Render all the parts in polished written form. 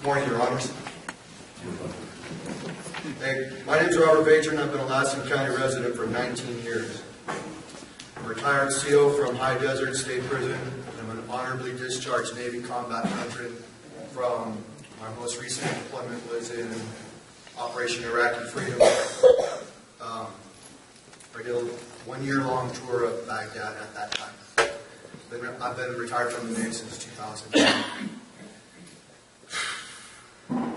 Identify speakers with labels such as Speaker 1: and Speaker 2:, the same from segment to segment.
Speaker 1: Morning, Your Honors. Hey, my name is Robert Bacher, and I've been a Lassen County resident for 19 years. I'm a retired CO from High Desert State Prison, and I'm an honorably discharged Navy combat veteran from my most recent deployment was in Operation Iraqi Freedom. I did a 1-year-long tour of Baghdad at that time. I've been retired from the Navy since 2010. I've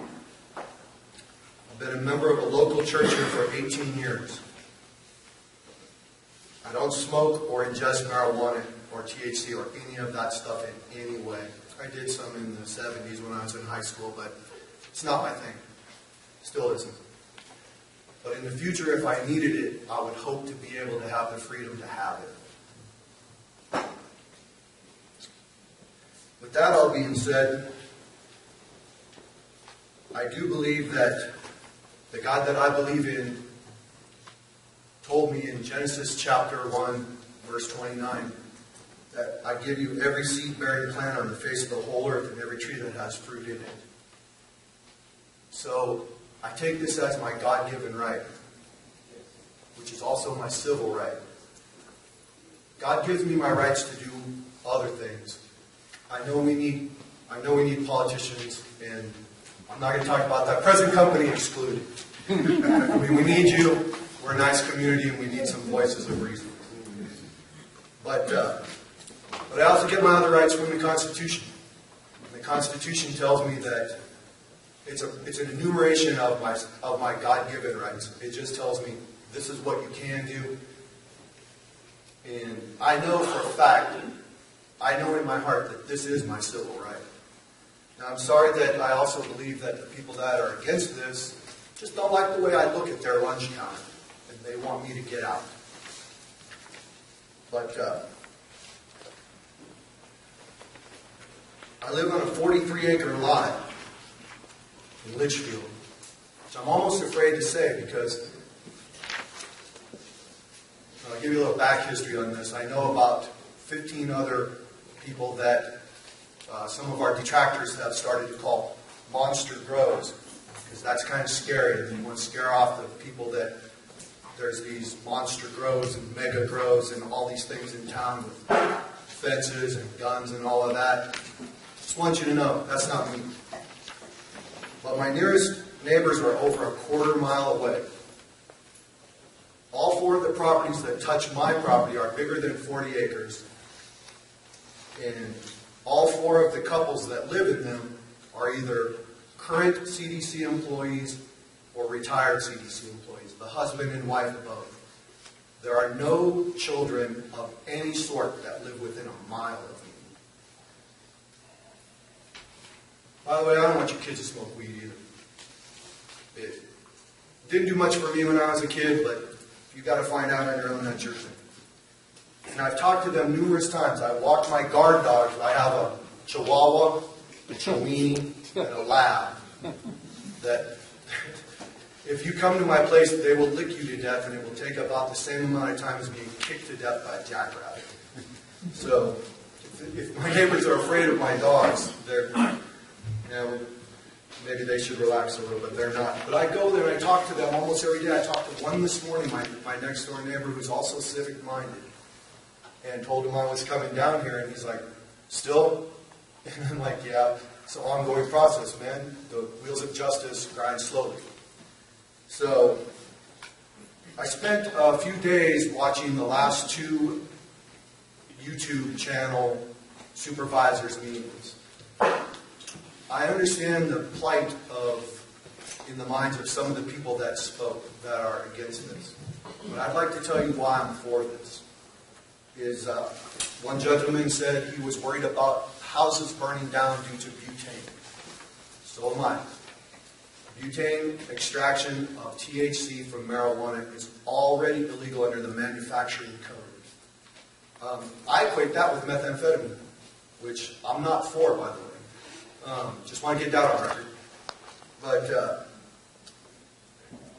Speaker 1: been a member of a local church here for 18 years. I don't smoke or ingest marijuana or THC or any of that stuff in any way. I did some in the 70s when I was in high school, but it's not my thing. Still isn't. But in the future, if I needed it, I would hope to be able to have the freedom to have it. With that all being said, I do believe that the God that I believe in told me in Genesis chapter 1, verse 29, that I give you every seed-bearing plant on the face of the whole earth and every tree that has fruit in it. So I take this as my God-given right, which is also my civil right. God gives me my rights to do other things. I know we need politicians, and I'm not going to talk about that. Present company excluded. I mean, we need you. We're a nice community, and we need some voices of reason. But I also get my other rights from the Constitution. And the Constitution tells me that it's an enumeration of my God-given rights. It just tells me this is what you can do. And I know for a fact, I know in my heart that this is my civil right. Now, I'm sorry that I also believe that the people that are against this just don't like the way I look at their lunch counter, and they want me to get out. But I live on a 43-acre lot in Litchfield, which I'm almost afraid to say because I'll give you a little back history on this. I know about 15 other people that some of our detractors have started to call monster grows, because that's kind of scary. And you want to scare off the people that there's these monster grows and mega grows and all these things in town with fences and guns and all of that. Just want you to know, that's not me. But my nearest neighbors are over a quarter-mile away. All 4 of the properties that touch my property are bigger than 40 acres. And all 4 of the couples that live in them are either current CDC employees or retired CDC employees, the husband and wife both. There are no children of any sort that live within a mile of me. By the way, I don't want your kids to smoke weed either. It didn't do much for me when I was a kid, but you got to find out on your own, that's your thing. And I've talked to them numerous times. I walk my guard dogs. I have a Chihuahua, a Chiweenie, and a Lab. That if you come to my place, they will lick you to death, and it will take about the same amount of time as being kicked to death by a jackrabbit. So, if my neighbors are afraid of my dogs, maybe they should relax a little bit. They're not. But I go there and I talk to them almost every day. I talked to one this morning, my next door neighbor, who's also civic-minded, and told him I was coming down here, and he's like, "Still?" And I'm like, "Yeah, it's an ongoing process, man. The wheels of justice grind slowly." So I spent a few days watching the last 2 YouTube channel supervisors' meetings. I understand the plight in the minds of some of the people that spoke, that are against this. But I'd like to tell you why I'm for this. One gentleman said he was worried about houses burning down due to butane. So am I. Butane extraction of THC from marijuana is already illegal under the manufacturing code. I equate that with methamphetamine, which I'm not for, by the way. Just want to get that on record. But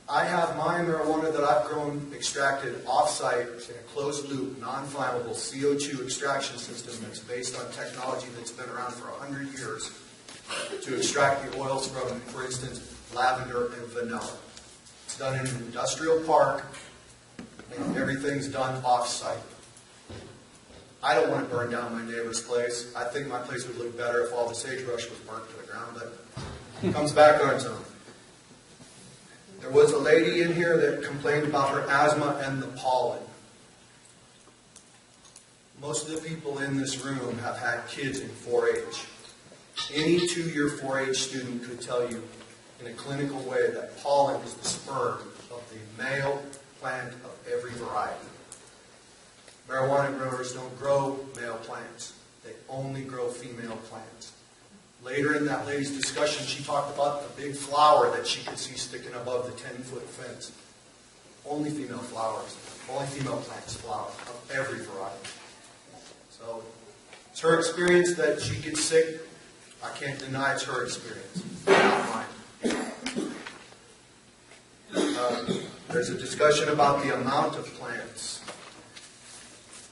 Speaker 1: I have my marijuana that I've grown extracted off-site in a closed-loop, non-flammable CO2 extraction system that's based on technology that's been around for 100 years. to extract the oils from, for instance, lavender and vanilla. It's done in an industrial park, and everything's done off-site. I don't want to burn down my neighbor's place. I think my place would look better if all the sagebrush was burnt to the ground, but it comes back on its own. There was a lady in here that complained about her asthma and the pollen. Most of the people in this room have had kids in 4-H. Any 2-year 4-H student could tell you in a clinical way that pollen is the sperm of the male plant of every variety. Marijuana growers don't grow male plants. They only grow female plants. Later in that lady's discussion, she talked about the big flower that she could see sticking above the 10-foot fence. Only female flowers, only female plants flower of every variety. So it's her experience that she gets sick. I can't deny it's her experience, not mine. There's a discussion about the amount of plants.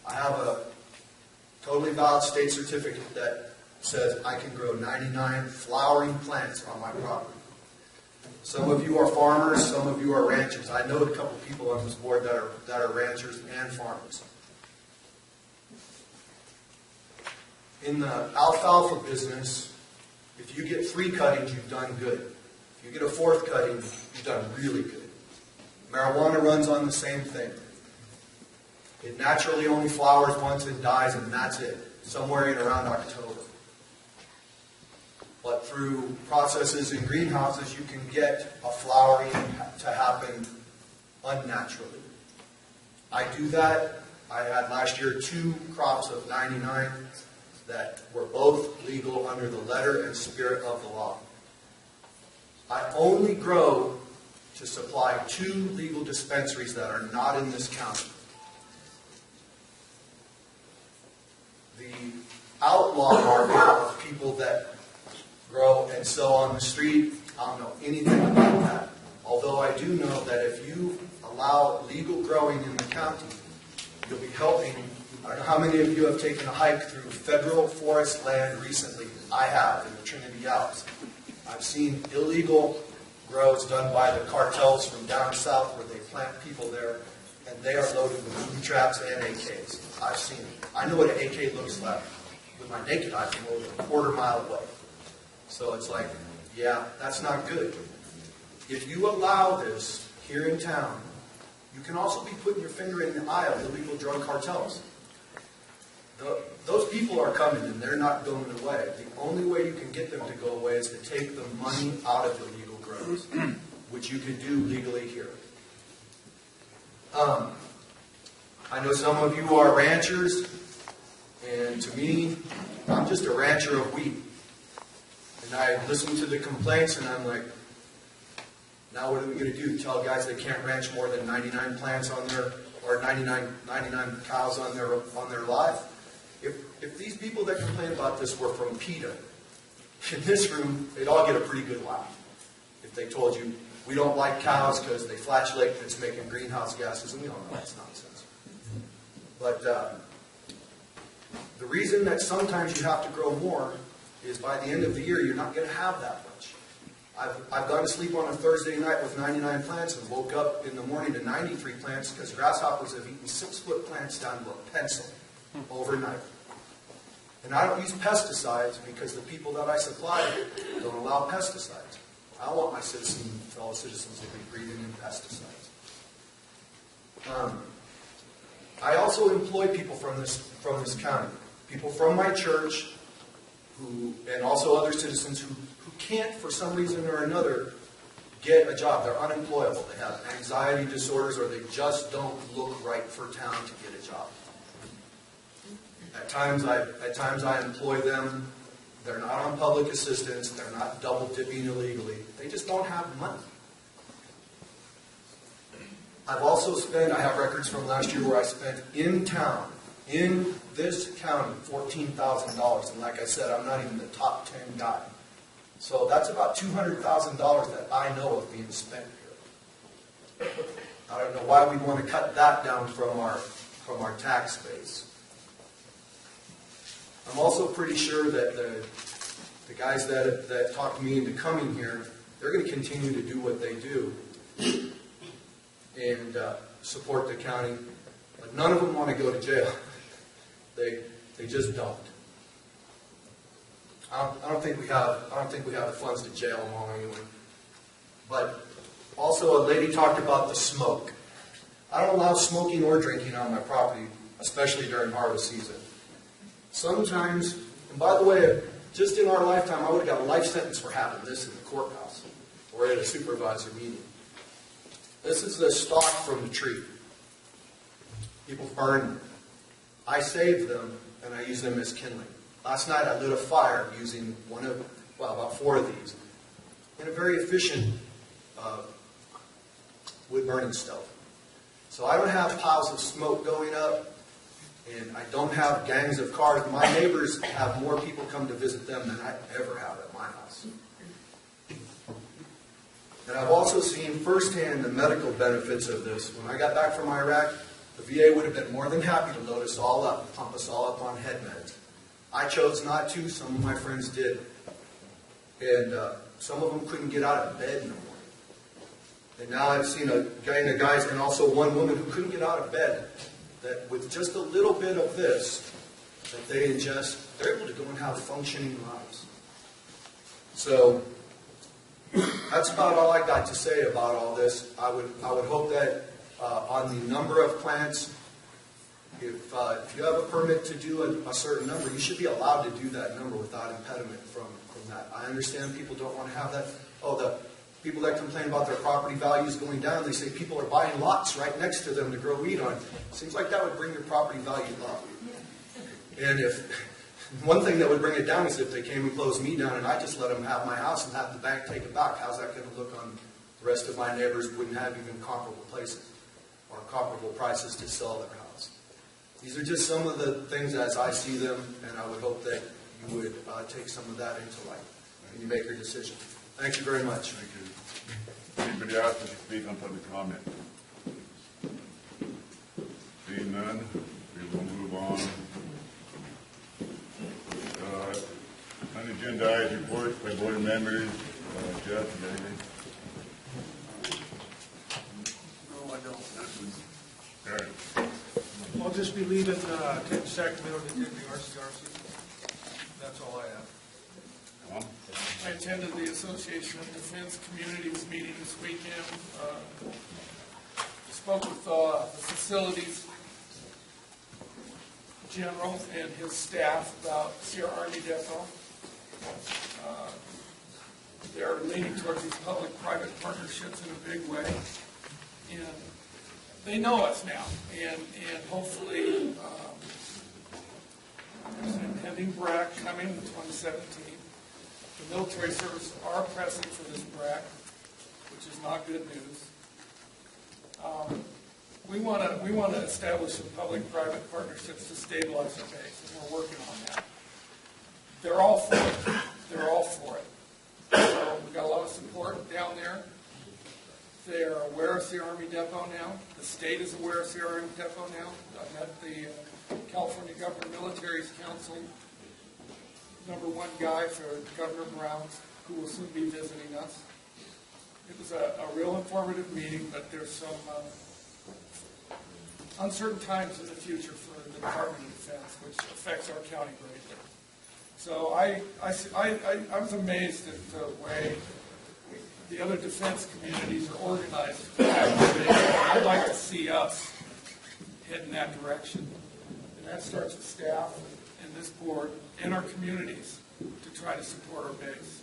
Speaker 1: I have a totally valid state certificate that says I can grow 99 flowering plants on my property. Some of you are farmers, some of you are ranchers. I know a couple people on this board that are ranchers and farmers. In the alfalfa business, if you get 3 cuttings, you've done good. If you get a 4th cutting, you've done really good. Marijuana runs on the same thing. It naturally only flowers once and dies, and that's it, somewhere in around October. But through processes in greenhouses, you can get a flowering to happen unnaturally. I do that. I had last year 2 crops of 99 that were both legal under the letter and spirit of the law. I only grow to supply 2 legal dispensaries that are not in this county. The outlaw market of people that grow and sell on the street, I don't know anything about that. Although I do know that if you allow legal growing in the county, you'll be helping. I don't know how many of you have taken a hike through federal forest land recently. I have, in the Trinity Alps. I've seen illegal grows done by the cartels from down south where they plant people there, and they are loaded with booby traps and AKs. I've seen it. I know what an AK looks like with my naked eye from over a quarter mile away. So it's like, yeah, that's not good. If you allow this here in town, you can also be putting your finger in the eye of illegal drug cartels. Those people are coming and they're not going away. The only way you can get them to go away is to take the money out of illegal grows, which you can do legally here. I know some of you are ranchers, and to me, I'm just a rancher of wheat. And I listen to the complaints and I'm like, now what are we going to do? Tell guys they can't ranch more than 99 plants on their, or 99 cows on their life? If these people that complain about this were from PETA, in this room, they'd all get a pretty good laugh. If they told you, we don't like cows because they flatulate and it's making greenhouse gases, and we all know that's nonsense. But the reason that sometimes you have to grow more is by the end of the year, you're not going to have that much. I've gone to sleep on a Thursday night with 99 plants and woke up in the morning to 93 plants because grasshoppers have eaten 6-foot plants down to a pencil overnight. And I don't use pesticides because the people that I supply don't allow pesticides. I don't want my fellow citizens to be breathing in pesticides. I also employ people from this county, people from my church, and also other citizens who can't, for some reason or another, get a job. They're unemployable. They have anxiety disorders, or they just don't look right for town to get a job. At times I employ them. They're not on public assistance. They're not double dipping illegally. They just don't have money. I've also spent, I have records from last year where I spent in town, in this county, $14,000. And like I said, I'm not even the top 10 guy. So that's about $200,000 that I know of being spent here. I don't know why we want to cut that down from our tax base. I'm also pretty sure that the guys that talked me into coming here, they're going to continue to do what they do and support the county. But none of them want to go to jail. They just don't. I don't think we have the funds to jail them all anyway. But also, a lady talked about the smoke. I don't allow smoking or drinking on my property, especially during harvest season. Sometimes, and by the way, just in our lifetime, I would have got a life sentence for having this in the courthouse or at a supervisor meeting. This is the stalk from the tree. People burn them. I save them and I use them as kindling. Last night I lit a fire using about 4 of these in a very efficient wood burning stove. So I don't have piles of smoke going up, and I don't have gangs of cars. My neighbors have more people come to visit them than I ever have at my house. And I've also seen firsthand the medical benefits of this. When I got back from Iraq, the VA would have been more than happy to load us all up, pump us all up on head meds. I chose not to. Some of my friends did. And some of them couldn't get out of bed in the morning. And now I've seen a gang of guys, and also one woman who couldn't get out of bed, that with just a little bit of this that they ingest, they're able to go and have functioning lives. So that's about all I got to say about all this. I would hope that on the number of plants, if you have a permit to do a certain number, you should be allowed to do that number without impediment from that. I understand people don't want to have that. Oh, the people that complain about their property values going down, they say people are buying lots right next to them to grow wheat on. Seems like that would bring your property value up. And if one thing that would bring it down is if they came and closed me down and I just let them have my house and have the bank take it back. How's that going to look on the rest of my neighbors who wouldn't have even comparable places or comparable prices to sell their house? These are just some of the things as I see them, and I would hope that you would take some of that into light when you make your decision. Thank you very much.
Speaker 2: Thank you. Anybody else to speak on public comment? Seeing none, we will move on. Unagendized reports by board members. Jeff, you got anything?
Speaker 3: No, I don't.
Speaker 2: All right.
Speaker 3: I'll just be leaving Sacramento to attend the RCRC. That's all I have.
Speaker 2: Tom?
Speaker 4: I attended the Association of Defense Communities meeting this weekend. Spoke with the facilities general and his staff about Sierra Army Depot. They're leaning towards these public-private partnerships in a big way, and they know us now. And hopefully, there's an impending BRAC coming in 2017. The military services are pressing for this BRAC, which is not good news. We want to establish some public-private partnerships to stabilize our base, and we're working on that. They're all for it. They're all for it. So we've got a lot of support down there. They're aware of Sierra Army Depot now. The state is aware of Sierra Army Depot now. I met the California Governor Military's Council #1 guy for Governor Brown, who will soon be visiting us. It was a real informative meeting, but there's some uncertain times in the future for the Department of Defense, which affects our county greatly. So I was amazed at the way the other defense communities are organized. I'd like to see us head in that direction. And that starts with staff and this board and our communities to try to support our base.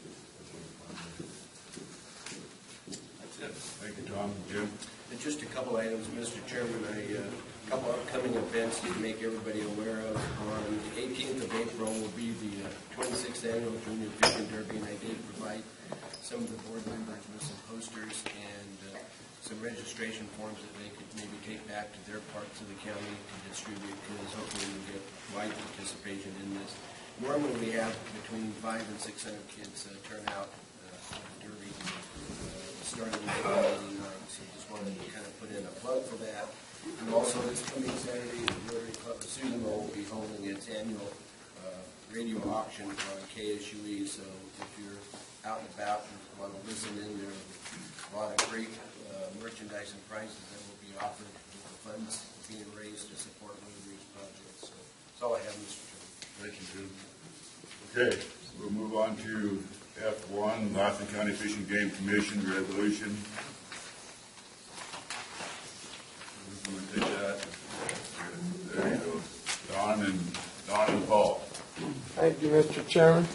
Speaker 4: That's it.
Speaker 2: Thank you, Tom. Jim?
Speaker 5: And just a couple items, Mr. Chairman. A couple upcoming events to make everybody aware of. On the 18th of April will be the 26th Annual Junior Fishing Derby, and I did provide some of the board members with some posters and some registration forms that they could maybe take back to their parts of the county to distribute, because hopefully we'll get wide participation in this. Normally we have between 500 and 600 kids turn out for the Derby starting in 1989, so just wanted to kind of put in a plug for that. And also this coming Saturday, the Rotary Club of Susan will be holding its annual radio auction on KSUE, so if you're out and about and want to listen in, there are a lot of great merchandise and prizes that will be offered with the funds being raised to support one of these projects. So that's all I have, Mr. Chairman.
Speaker 2: Thank you, Jim. Okay, we'll move on to F1, Lassen County Fish and Game Commission resolution. Who's going to take that? There you go. Don and Paul.
Speaker 4: Thank you, Mr. Chairman.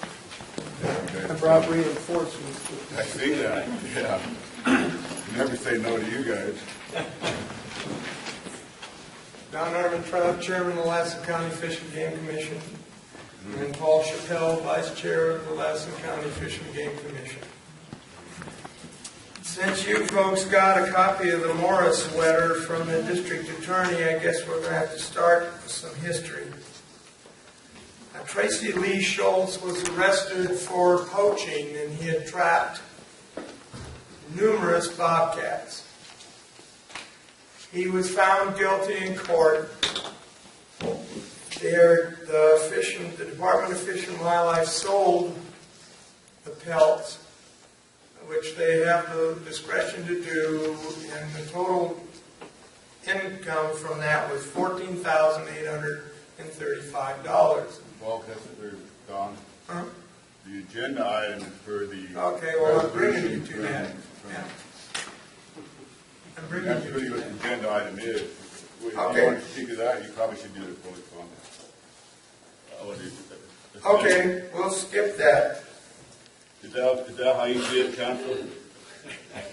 Speaker 2: Okay.
Speaker 4: I brought reinforcements.
Speaker 2: I see that, yeah. You never say no to you guys.
Speaker 4: Don Armentrout, Chairman of the Lassen County Fish and Game Commission, and Paul Chappelle, Vice Chair of the Lassen County Fish and Game Commission. Since you folks got a copy of the Morris letter from the district attorney, I guess we're going to have to start with some history. Now, Tracy Lee Schultz was arrested for poaching, and he had trapped numerous bobcats. He was found guilty in court. The Department of Fish and Wildlife sold the pelts, which they have the discretion to do, and the total income from that was $14,835.
Speaker 2: Paul Kessler, Don.
Speaker 4: Huh?
Speaker 2: The agenda item for the.
Speaker 4: Okay, well, I'm bringing you to that. Yeah. I'm bringing
Speaker 2: That's
Speaker 4: you
Speaker 2: really
Speaker 4: to
Speaker 2: what
Speaker 4: that.
Speaker 2: the agenda item is. If you
Speaker 4: Okay.
Speaker 2: want to speak of that, you probably should do it fully comment. I'll do that.
Speaker 4: Okay, we'll skip that.
Speaker 2: Is that how you see it, counsel?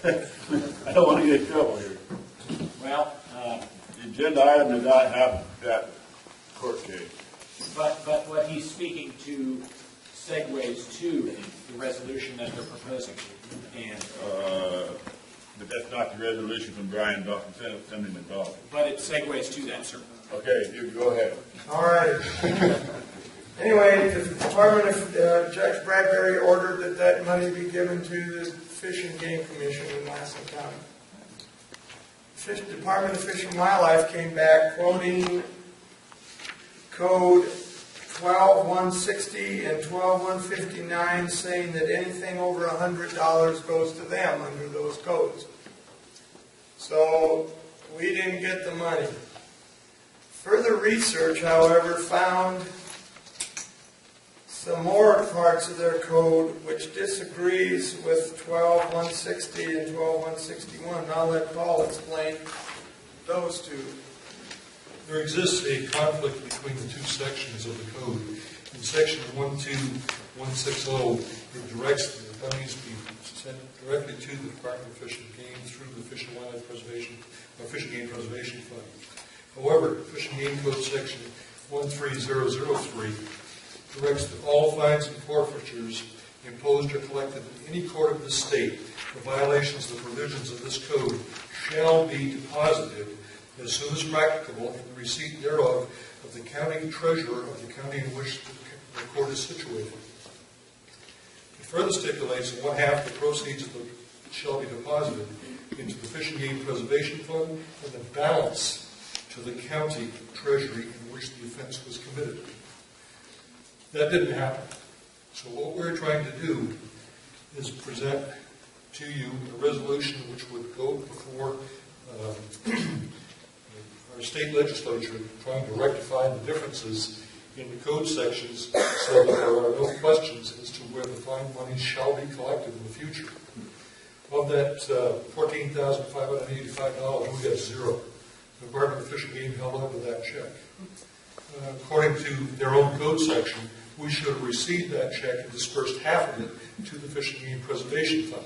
Speaker 2: I don't want to get in trouble here.
Speaker 6: Well,
Speaker 2: The agenda item does not have that court case.
Speaker 6: but what he's speaking to segues to the resolution that they're proposing. And,
Speaker 2: But that's not the resolution from Brian Dawson, Assemblyman McDonald.
Speaker 6: but it segues to that, sir.
Speaker 2: Okay, you go ahead.
Speaker 4: All right. Anyway, the Department of Judge Bradbury ordered that money be given to the Fish and Game Commission in Lassen County. Department of Fish and Wildlife came back quoting Code 12160 and 12159, saying that anything over $100 goes to them under those codes. So we didn't get the money. Further research, however, found some more parts of their code which disagrees with 12160 and 12161. And I'll let Paul explain those two.
Speaker 3: There exists a conflict between the two sections of the code. In section 12160, it directs that the monies be sent directly to the Department of Fish and Game through the Fish and Wildlife Preservation, or Fish and Game Preservation Fund. However, Fish and Game Code section 13003 directs that all fines and forfeitures imposed or collected in any court of the state for violations of the provisions of this code shall be deposited as soon as practicable in the receipt thereof of the county treasurer of the county in which the court is situated. It further stipulates that one half of the proceeds of shall be deposited into the Fish and Game Preservation Fund and the balance to the county treasury in which the offense was committed. That didn't happen. So what we're trying to do is present to you a resolution which would go before our state legislature, trying to rectify the differences in the code sections so that there are no questions as to where the fine money shall be collected in the future. Of that $14,585, we got zero. The Department of Fish and Game held on to that check. According to their own code section, we should have received that check and dispersed half of it to the Fish and Game Preservation Fund.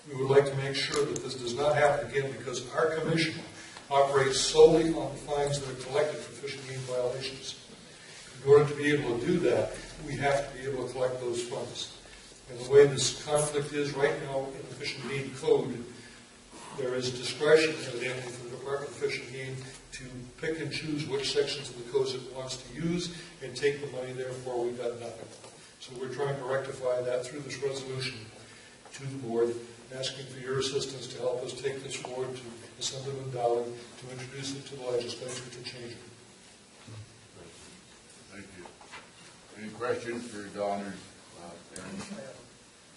Speaker 3: We would like to make sure that this does not happen again because our commission operates solely on fines that are collected for fish and game violations. In order to be able to do that, we have to be able to collect those funds. And the way this conflict is right now in the Fish and Game Code, there is discretion evidently for the Department of Fish and Game to pick and choose which sections of the codes it wants to use and take the money, therefore we've got nothing. So we're trying to rectify that through this resolution to the board, asking for your assistance to help us take this forward to Assemblyman Dowling to introduce it to the legislature to change it.
Speaker 2: Thank you. Any questions for Don or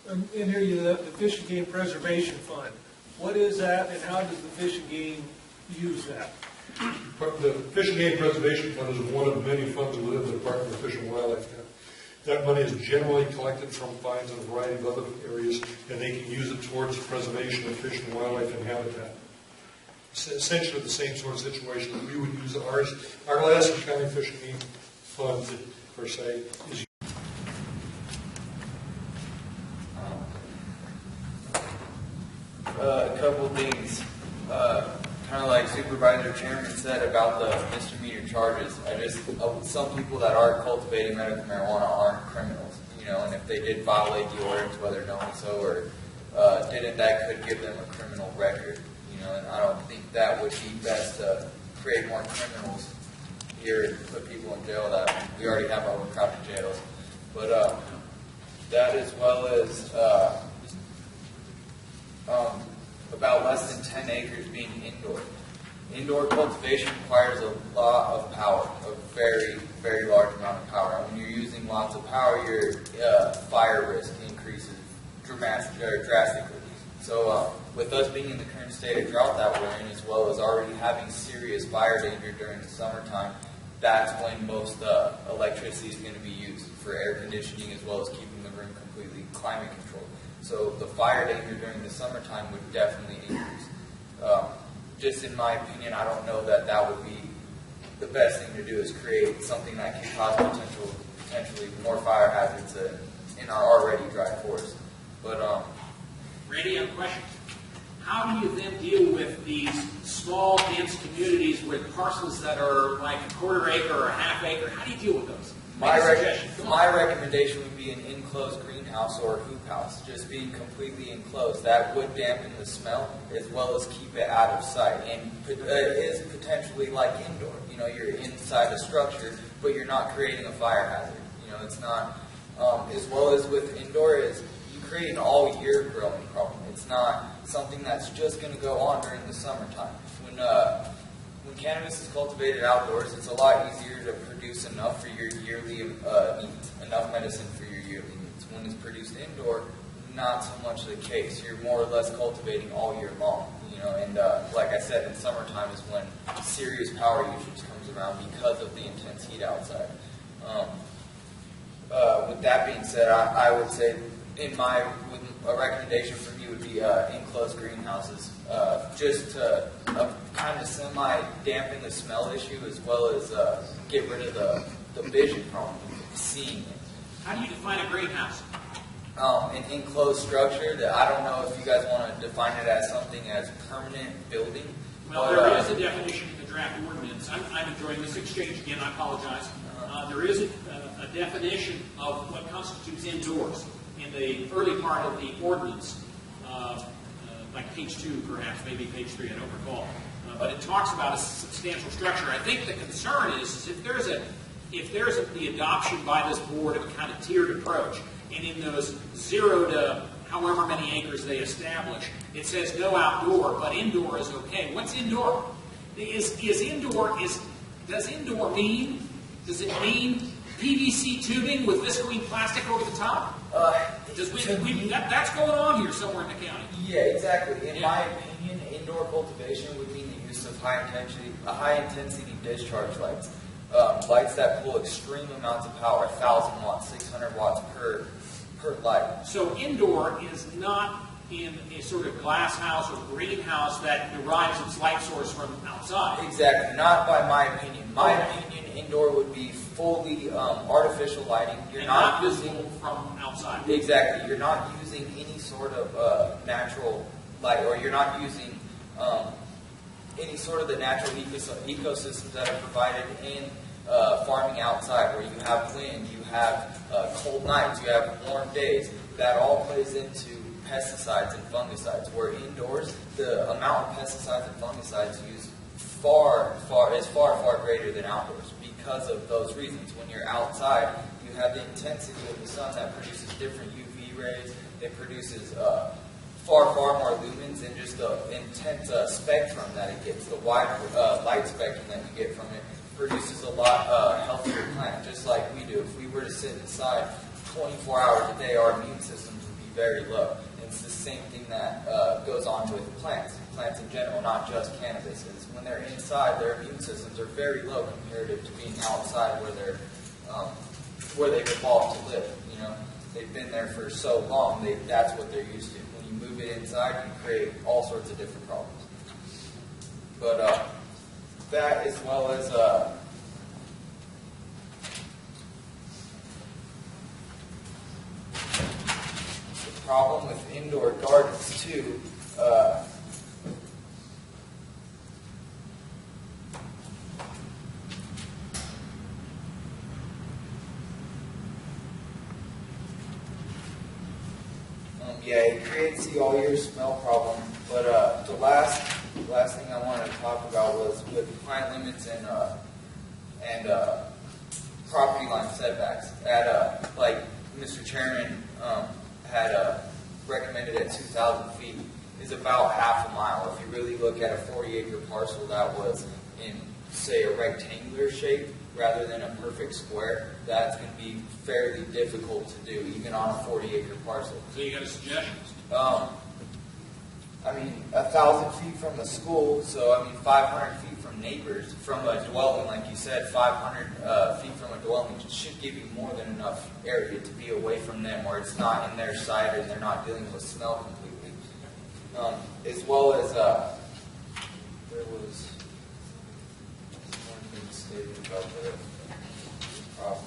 Speaker 2: Aaron?
Speaker 7: In here, you have the Fish and Game Preservation Fund. What is that, and how does the Fish and Game use that?
Speaker 3: The Fish and Game Preservation Fund is one of many funds within the Department of Fish and Wildlife. That money is generally collected from fines in a variety of other areas, and they can use it towards preservation of fish and wildlife and habitat. It's essentially the same sort of situation that we would use ours. Our Lassen County Fish and Game Fund, per se, is
Speaker 8: A couple things, kind of like Supervisor Chairman said about the misdemeanor charges. Some people that are cultivating medical marijuana aren't criminals, and if they did violate the ordinance, whether knowing so or didn't, that could give them a criminal record, and I don't think that would be best to create more criminals here and put people in jail that we already have overcrowded jails. But that, as well as about less than 10 acres being indoor. Indoor cultivation requires a lot of power, a very, very large amount of power. And when you're using lots of power, your fire risk increases drastically. So with us being in the current state of drought that we're in, as well as already having serious fire danger during the summertime, that's when most electricity is going to be used for air conditioning, as well as keeping the room completely climate controlled. So the fire danger during the summertime would definitely increase. Just in my opinion, I don't know that that would be the best thing to do, is create something that can cause potentially more fire hazards in our already dry forest. But
Speaker 6: Randy, I have a question. How do you then deal with these small, dense communities with parcels that are like a quarter acre or a half acre? How do you deal with those?
Speaker 8: my recommendation would be an enclosed greenhouse or a hoop house, just being completely enclosed. That would dampen the smell as well as keep it out of sight, and it is potentially like indoor. You're inside a structure, but you're not creating a fire hazard. It's not, as well as with indoor, is you create an all year growing problem. It's not something that's just going to go on during the summertime. When cannabis is cultivated outdoors, it's a lot easier to produce enough for your yearly needs, enough medicine for your yearly needs. When it's produced indoor, not so much the case. You're more or less cultivating all year long, and like I said, in summertime is when serious power usage comes around because of the intense heat outside. With that being said, I would say a recommendation for me would be enclosed greenhouses, just to kind of semi-dampen the smell issue, as well as get rid of the vision problem of seeing it.
Speaker 6: How do you define a greenhouse?
Speaker 8: An enclosed structure that I don't know if you guys want to define it as something as permanent building.
Speaker 6: Well, there is a definition in the draft ordinance. I'm enjoying this exchange again. I apologize. There is a definition of what constitutes indoors in the early part of the ordinance, like page 2, perhaps, maybe page 3, I don't recall. But it talks about a substantial structure. I think the concern is if there's the adoption by this board of a kind of tiered approach, and in those 0 to however many acres they establish, it says no outdoor, but indoor is okay. What's indoor? Does indoor mean? Does it mean PVC tubing with visqueen plastic over the top? That's going on here somewhere in the county.
Speaker 8: Yeah, exactly. In my opinion, indoor cultivation would mean the use of high intensity discharge lights. Lights that pull extreme amounts of power, 1,000 watts, 600 watts per light.
Speaker 6: So indoor is not in a sort of glass house or greenhouse that derives its light source from outside.
Speaker 8: Exactly. Not by my opinion. My opinion, indoor would be fully artificial lighting. You're not
Speaker 6: visible from outside.
Speaker 8: Exactly. You're not using any sort of natural light, or you're not using any sort of the natural ecosystems that are provided in farming outside, where you have wind, you have cold nights, you have warm days. That all plays into pesticides and fungicides, where indoors the amount of pesticides and fungicides used is far greater than outdoors because of those reasons. When you're outside, you have the intensity of the sun that produces different UV rays. It produces far more lumens, and just the intense spectrum that it gets, the wide light spectrum that you get from it produces a lot healthier plant, just like we do. If we were to sit inside 24 hours a day, our immune systems would be very low. And it's the same thing that goes on with plants in general, not just cannabis. Is when they're inside, their immune systems are very low comparative to being outside where they've evolved to live. You know, they've been there for so long, that's what they're used to. When you move it inside, you create all sorts of different problems. But that, as well as the problem with indoor gardens too. Yeah, it creates the all-year smell problem. But the last thing I wanted to talk about was with plant limits and property line setbacks. Like Mr. Chairman had recommended at 2,000 feet is about half a mile. If you really look at a 40-acre parcel that was in, say, a rectangular shape rather than a perfect square, that's going to be fairly difficult to do, even on a 40-acre parcel.
Speaker 6: So you got a suggestion?
Speaker 8: I mean, 1,000 feet from the school, so 500 feet from neighbors, from a dwelling, like you said, 500 feet from a dwelling should give you more than enough area to be away from them, where it's not in their sight and they're not dealing with smell completely. As well as there was one thing stated about the problem.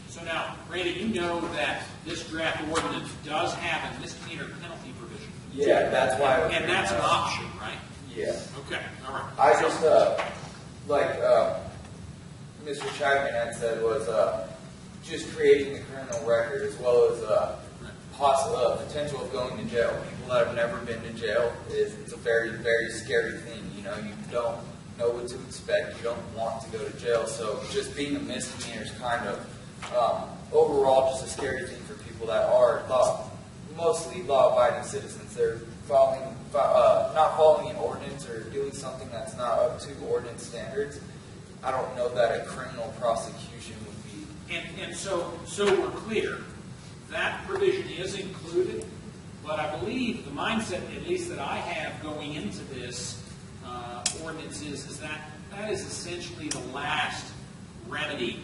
Speaker 6: So now, Randy, you know that this draft ordinance does have a misdemeanor penalty provision.
Speaker 8: Yeah, that's why.
Speaker 6: And that's an option, right?
Speaker 8: Yeah.
Speaker 6: Okay, all right.
Speaker 8: I just, like Mr. Chapman had said, was just creating the criminal record as well as potential of going to jail. People that have never been to jail, it's a very, very scary thing. You know, you don't know what to expect. You don't want to go to jail. So just being a misdemeanor is kind of overall just a scary thing for people that are mostly law-abiding citizens. They're not following an ordinance or doing something that's not up to ordinance standards. I don't know that a criminal prosecution would be.
Speaker 6: And so we're clear, that provision is included, but I believe the mindset, at least that I have going into this ordinance, is that is essentially the last remedy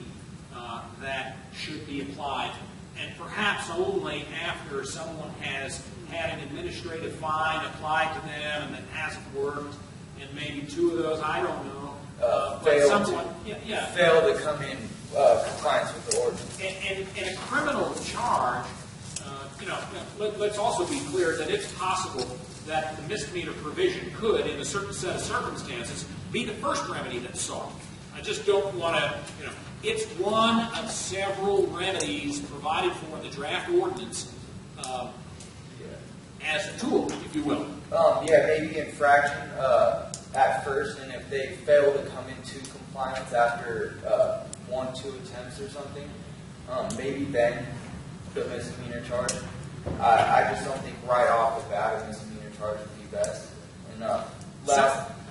Speaker 6: that should be applied, and perhaps only after someone has had an administrative fine applied to them and that hasn't worked, and maybe two of those, I don't know.
Speaker 8: Fail to come in compliance with the ordinance.
Speaker 6: And a criminal charge, let's also be clear that it's possible that the misdemeanor provision could, in a certain set of circumstances, be the first remedy that's sought. I just don't want to, it's one of several remedies provided for in the draft ordinance as a tool, if you will.
Speaker 8: Maybe infraction at first, and if they fail to come into compliance after 1-2 attempts or something, maybe then the misdemeanor charge. I just don't think right off the bat a misdemeanor charge would be best. And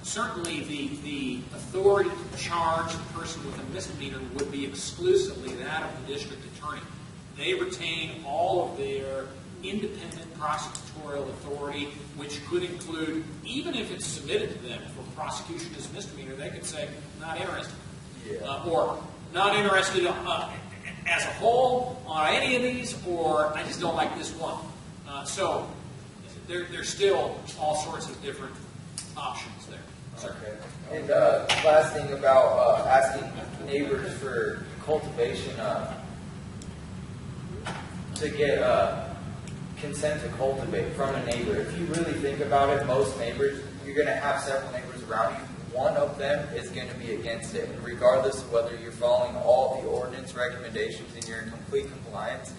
Speaker 6: certainly the authority to charge a person with a misdemeanor would be exclusively that of the district attorney. They retain all of their independent prosecutorial authority, which could include, even if it's submitted to them for prosecution as misdemeanor, they could say, not interested. Or not interested as a whole on any of these, or I just don't like this one. So there's still all sorts of different options there.
Speaker 8: Okay. And last thing about asking neighbors for cultivation to get consent to cultivate from a neighbor. If you really think about it, most neighbors, you're going to have several neighbors around you. One of them is going to be against it. And regardless of whether you're following all the ordinance recommendations and you're in complete compliance,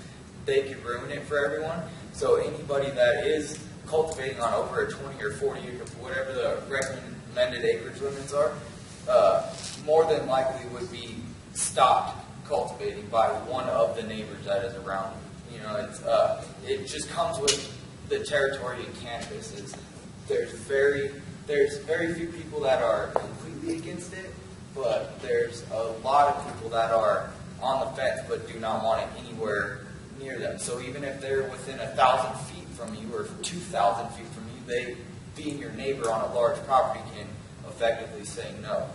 Speaker 8: they could ruin it for everyone. So anybody that is cultivating on over a 20 or 40 acre, whatever the recommended acreage limits are, more than likely would be stopped cultivating by one of the neighbors that is around. It just comes with the territory in Kansas is there's very few people that are completely against it, but there's a lot of people that are on the fence but do not want it anywhere near them. So even if they're within 1,000 feet from you or 2,000 feet from you, they, being your neighbor on a large property, can effectively say no.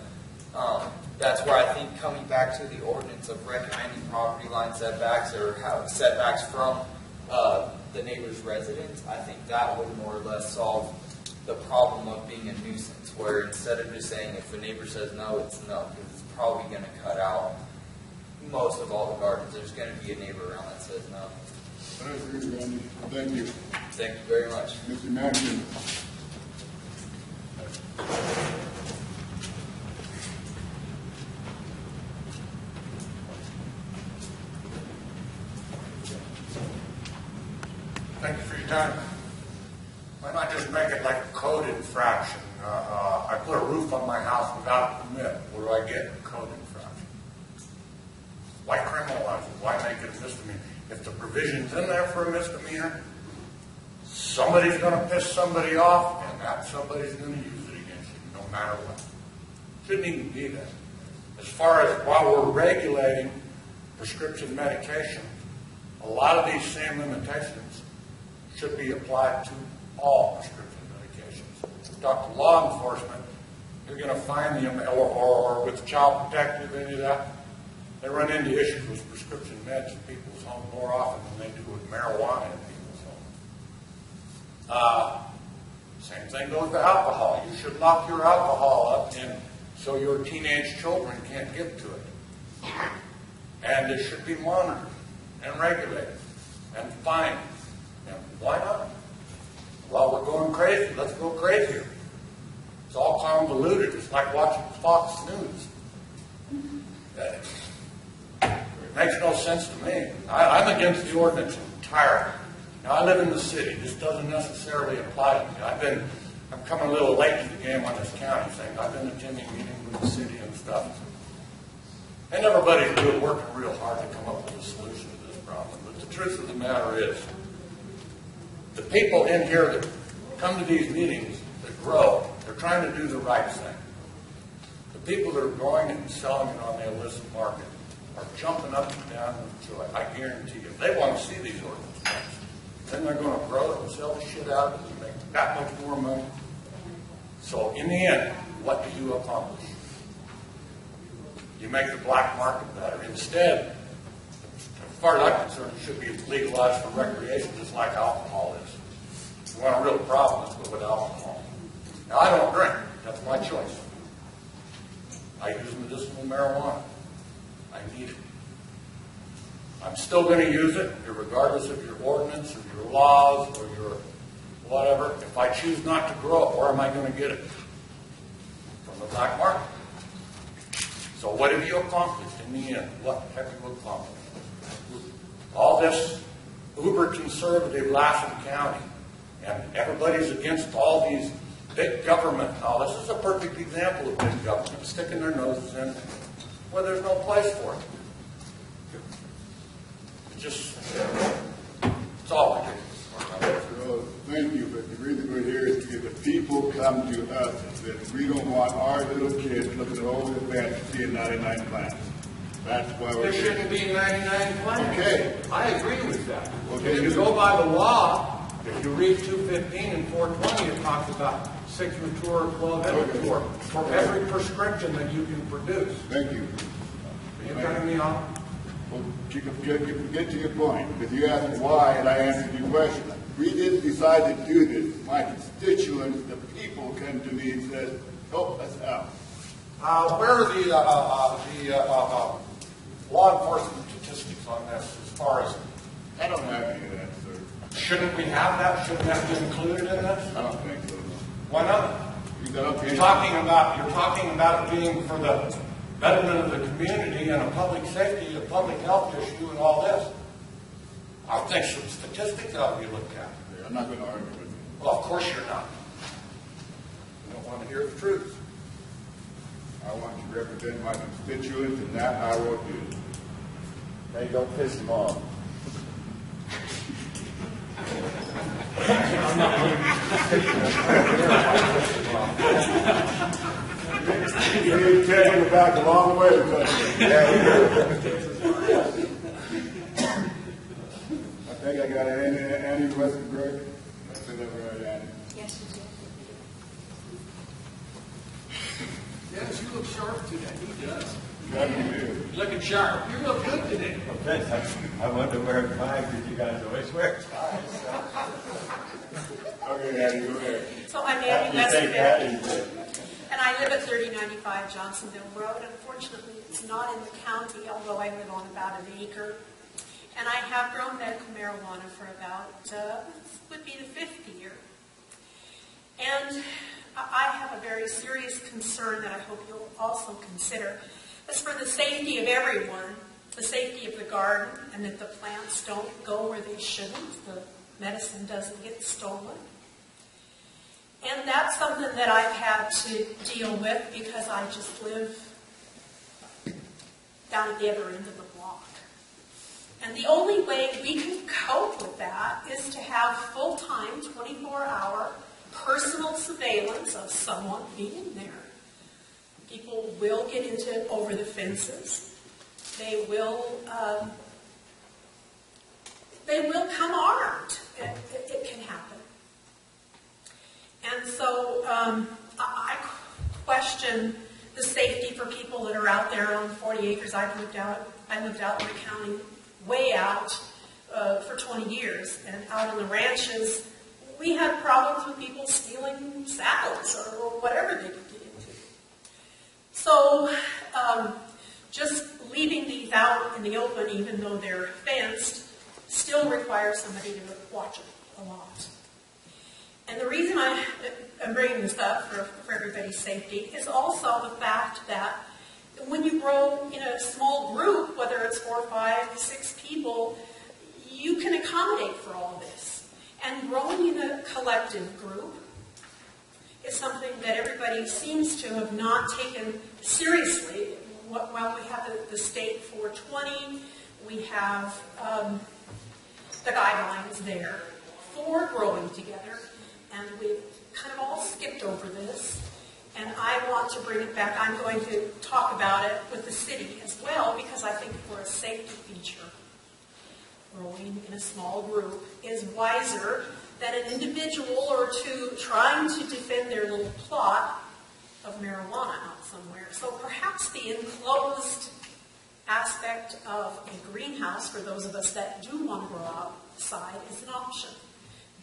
Speaker 8: That's where I think coming back to the ordinance of recommending property line setbacks or how setbacks from the neighbor's residence, I think that would more or less solve the problem of being a nuisance, where instead of just saying if the neighbor says no, it's no, because it's probably going to cut out most of all the gardens. There's going to be a neighbor around that says no.
Speaker 2: I agree, Randy. Thank you.
Speaker 8: Thank you very much.
Speaker 2: Mr. Mackey.
Speaker 9: Thank you for your time. Why not just make it like a code infraction? I put a roof on my house without a permit. What do I get? A code infraction. Why criminalize it? Why make it a misdemeanor? If the provision's in there for a misdemeanor, somebody's going to piss somebody off, and that somebody's going to use it against you, no matter what. Shouldn't even be that. As far as while we're regulating prescription medication, a lot of these same limitations should be applied to all prescription medications. Talk to law enforcement, you're going to find them, or with Child Protective, any of that, they run into issues with prescription meds in people's homes more often than they do with marijuana in people's homes. Same thing goes to alcohol. You should lock your alcohol up so your teenage children can't get to it. And it should be monitored and regulated and fined. And why not? While we're going crazy, let's go crazier. It's all convoluted. It's like watching Fox News. It makes no sense to me. I'm against the ordinance entirely. Now, I live in the city. This doesn't necessarily apply to me. I'm coming a little late to the game on this county thing. I've been attending meetings with the city and stuff. And everybody's working real hard to come up with a solution to this problem. But the truth of the matter is, the people in here that come to these meetings that grow, they're trying to do the right thing. The people that are growing it and selling it on the illicit market are jumping up and down with joy. I guarantee you. They want to see these ordinances. Then they're going to grow it and sell the shit out of it and make that much more money. So in the end, what do you accomplish? You make the black market better. Instead, as far as I'm concerned, it should be legalized for recreation just like alcohol is. If you want a real problem, let's go with alcohol. Now, I don't drink. That's my choice. I use medicinal marijuana. I need it. I'm still going to use it, regardless of your ordinance or your laws or your whatever. If I choose not to grow it, where am I going to get it? From the black market. So what have you accomplished in the end? What have you accomplished? All this uber-conservative Lassen County, and everybody's against all these big government. Now, this is a perfect example of big government sticking their noses in where there's no place for it. It's all ridiculous.
Speaker 2: So, thank you, but the reason we're here is to get the people come to us and say, we don't want our little kids looking at all the events and seeing 99 plants. That's why we're
Speaker 9: There
Speaker 2: here.
Speaker 9: shouldn't be 99 plants.
Speaker 2: Okay.
Speaker 9: I agree with that.
Speaker 2: Okay.
Speaker 9: If you go by the law, if you read 215 and 420, it talks about 6 mature, 12 immature, for every prescription that you can produce.
Speaker 2: Thank you.
Speaker 9: Are you cutting me off?
Speaker 2: Well, get to your point, because you asked why, and I answered your question. We didn't decide to do this. My constituents, the people, came to me and said, help us out.
Speaker 9: Where are the law enforcement statistics on this as far as,
Speaker 2: I don't have any of that, sir.
Speaker 9: shouldn't we have that? Shouldn't that be included in this?
Speaker 2: I don't think so.
Speaker 9: Why not? You're talking about it being for the betterment of the community and a public safety, a public health issue and all this. I think some statistics ought to be looked at.
Speaker 2: I'm not going to argue with you.
Speaker 9: Well, of course you're not. You don't want to hear the truth.
Speaker 2: I want to represent my constituents, and that I will do.
Speaker 10: Hey, don't piss them off.
Speaker 2: You're taking it back a long way. I think I got Annie Westenberg. I said that right, Annie.
Speaker 10: Yes, you did.
Speaker 6: Yes, you look sharp today. He does.
Speaker 2: Got me too.
Speaker 6: You're looking sharp. You look good today.
Speaker 11: I wanted to wear a tie because you guys always wear ties.
Speaker 2: Okay, Annie, go ahead.
Speaker 10: So I'm Annie
Speaker 11: You take
Speaker 10: Westenberg,
Speaker 11: that.
Speaker 10: and I live at 3095 Johnsonville Road. Unfortunately, it's not in the county, although I live on about an acre. And I have grown medical marijuana for about, this would be the 5th year. And I have a very serious concern that I hope you'll also consider. It's for the safety of everyone, the safety of the garden, and that the plants don't go where they shouldn't, the medicine doesn't get stolen. And that's something that I've had to deal with because I just live down at the other end of the block. And the only way we can cope with that is to have full-time, 24-hour personal surveillance of someone being there. People will get into over the fences. They will come armed. It can happen. And so I question the safety for people that are out there on 40 acres. I lived out in the county, way out for 20 years. And out on the ranches, we had problems with people stealing saddles or whatever they could get into. So just leaving these out in the open, even though they're fenced, still requires somebody to watch it a lot. And the reason I'm bringing this up for everybody's safety is also the fact that when you grow in a small group, whether it's 4, 5, 6 people, you can accommodate for all this. And growing in a collective group is something that everybody seems to have not taken seriously. Well, we have the state 420, we have the guidelines there for growing together, and we've kind of all skipped over this. And I want to bring it back. I'm going to talk about it with the city as well, because I think for a safety feature, growing in a small group is wiser than an individual or two trying to defend their little plot of marijuana out somewhere. So perhaps the enclosed aspect of a greenhouse for those of us that do want to grow outside is an option.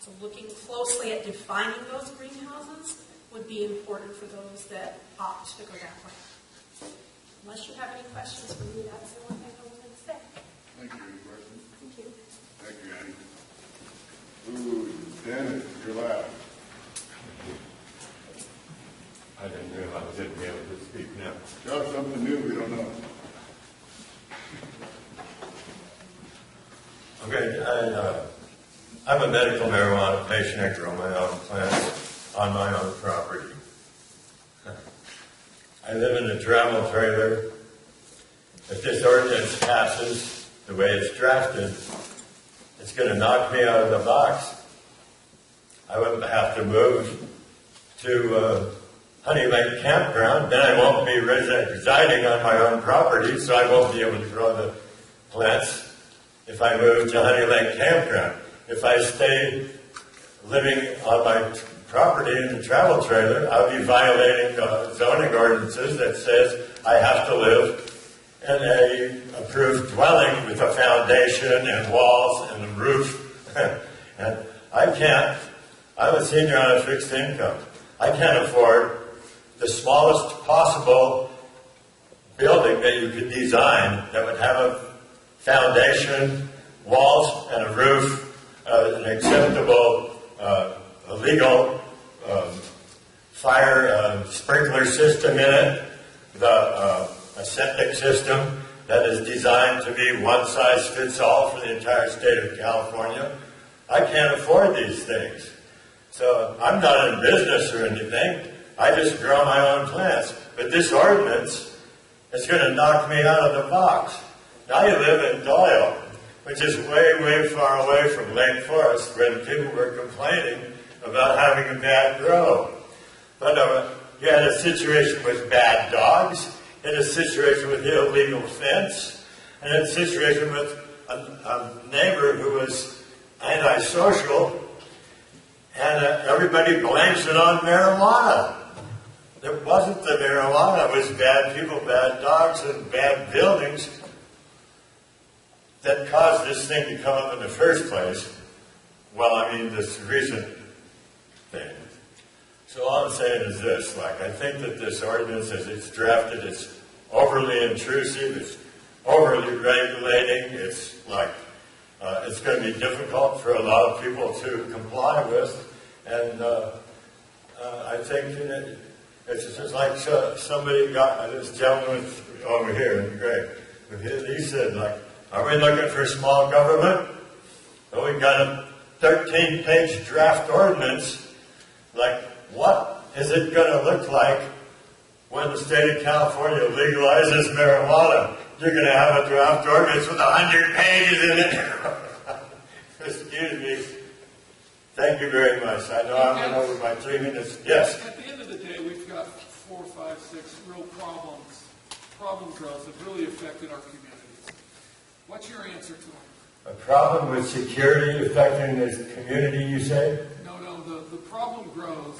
Speaker 10: So looking closely at defining those greenhouses would be important for those that opt to go that way. Unless you have any questions for me, that's the only thing I was going to say.
Speaker 2: Thank you. Any questions?
Speaker 10: Thank you.
Speaker 2: Thank you, Annie. Ooh, Dennis, you're last.
Speaker 11: I didn't realize I didn't be able to speak now.
Speaker 2: Tell us something new we don't know.
Speaker 11: Okay, I'm a medical marijuana patient. I grow my own plants on my own property. I live in a travel trailer. If this ordinance passes the way it's drafted, it's going to knock me out of the box. I would have to move to Honey Lake Campground. Then I won't be residing on my own property, so I won't be able to grow the plants if I move to Honey Lake Campground. If I stay living on my property in the travel trailer, I'll be violating zoning ordinances that says I have to live in a approved dwelling with a foundation and walls and a roof. And I can't. I'm a senior on a fixed income. I can't afford the smallest possible building that you could design that would have a foundation, walls, and a roof, an acceptable, legal fire sprinkler system in it, a septic system that is designed to be one size fits all for the entire state of California. I can't afford these things. So I'm not in business or anything. I just grow my own plants. But this ordinance is going to knock me out of the box. Now you live in Doyle. which is way, way far away from Lake Forest, when people were complaining about having a bad grow. But you had a situation with bad dogs, you had a situation with illegal fence, and a situation with a neighbor who was antisocial, and everybody blames it on marijuana. It wasn't the marijuana, it was bad people, bad dogs, and bad buildings that caused this thing to come up in the first place. Well, I mean, this recent thing. So all I'm saying is this, I think that this ordinance, as it's drafted, it's overly intrusive, it's overly regulating, it's it's going to be difficult for a lot of people to comply with, and I think it's just like somebody got, this gentleman over here, Greg, he said, are we looking for small government? Well, we've got a 13-page draft ordinance. What is it going to look like when the state of California legalizes marijuana? You're going to have a draft ordinance with 100 pages in it. Excuse me. Thank you very much. I know I went over my 3 minutes. Yes?
Speaker 4: At the end of the day, we've got 4, 5, 6 real problem growth that really affected our communities. What's your answer to them?
Speaker 11: A problem with security affecting this community, you say?
Speaker 4: No, the problem grows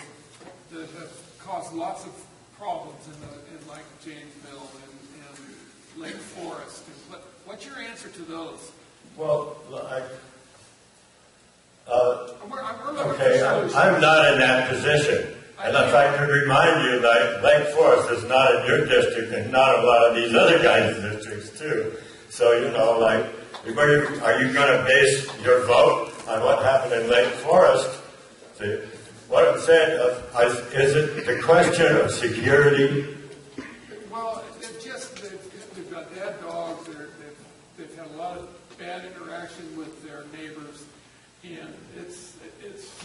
Speaker 4: that have caused lots of problems in like Janesville and Lake Forest. What's your answer to those?
Speaker 11: Well,
Speaker 4: okay,
Speaker 11: I'm not in that position. And if I could remind you that Lake Forest is not in your district and not a lot of these other guys' districts too. So, are you going to base your vote on what happened in Lake Forest? See, what I'm saying is it the question of security?
Speaker 4: Well, they've got bad dogs. They've had a lot of bad interaction with their neighbors, and it's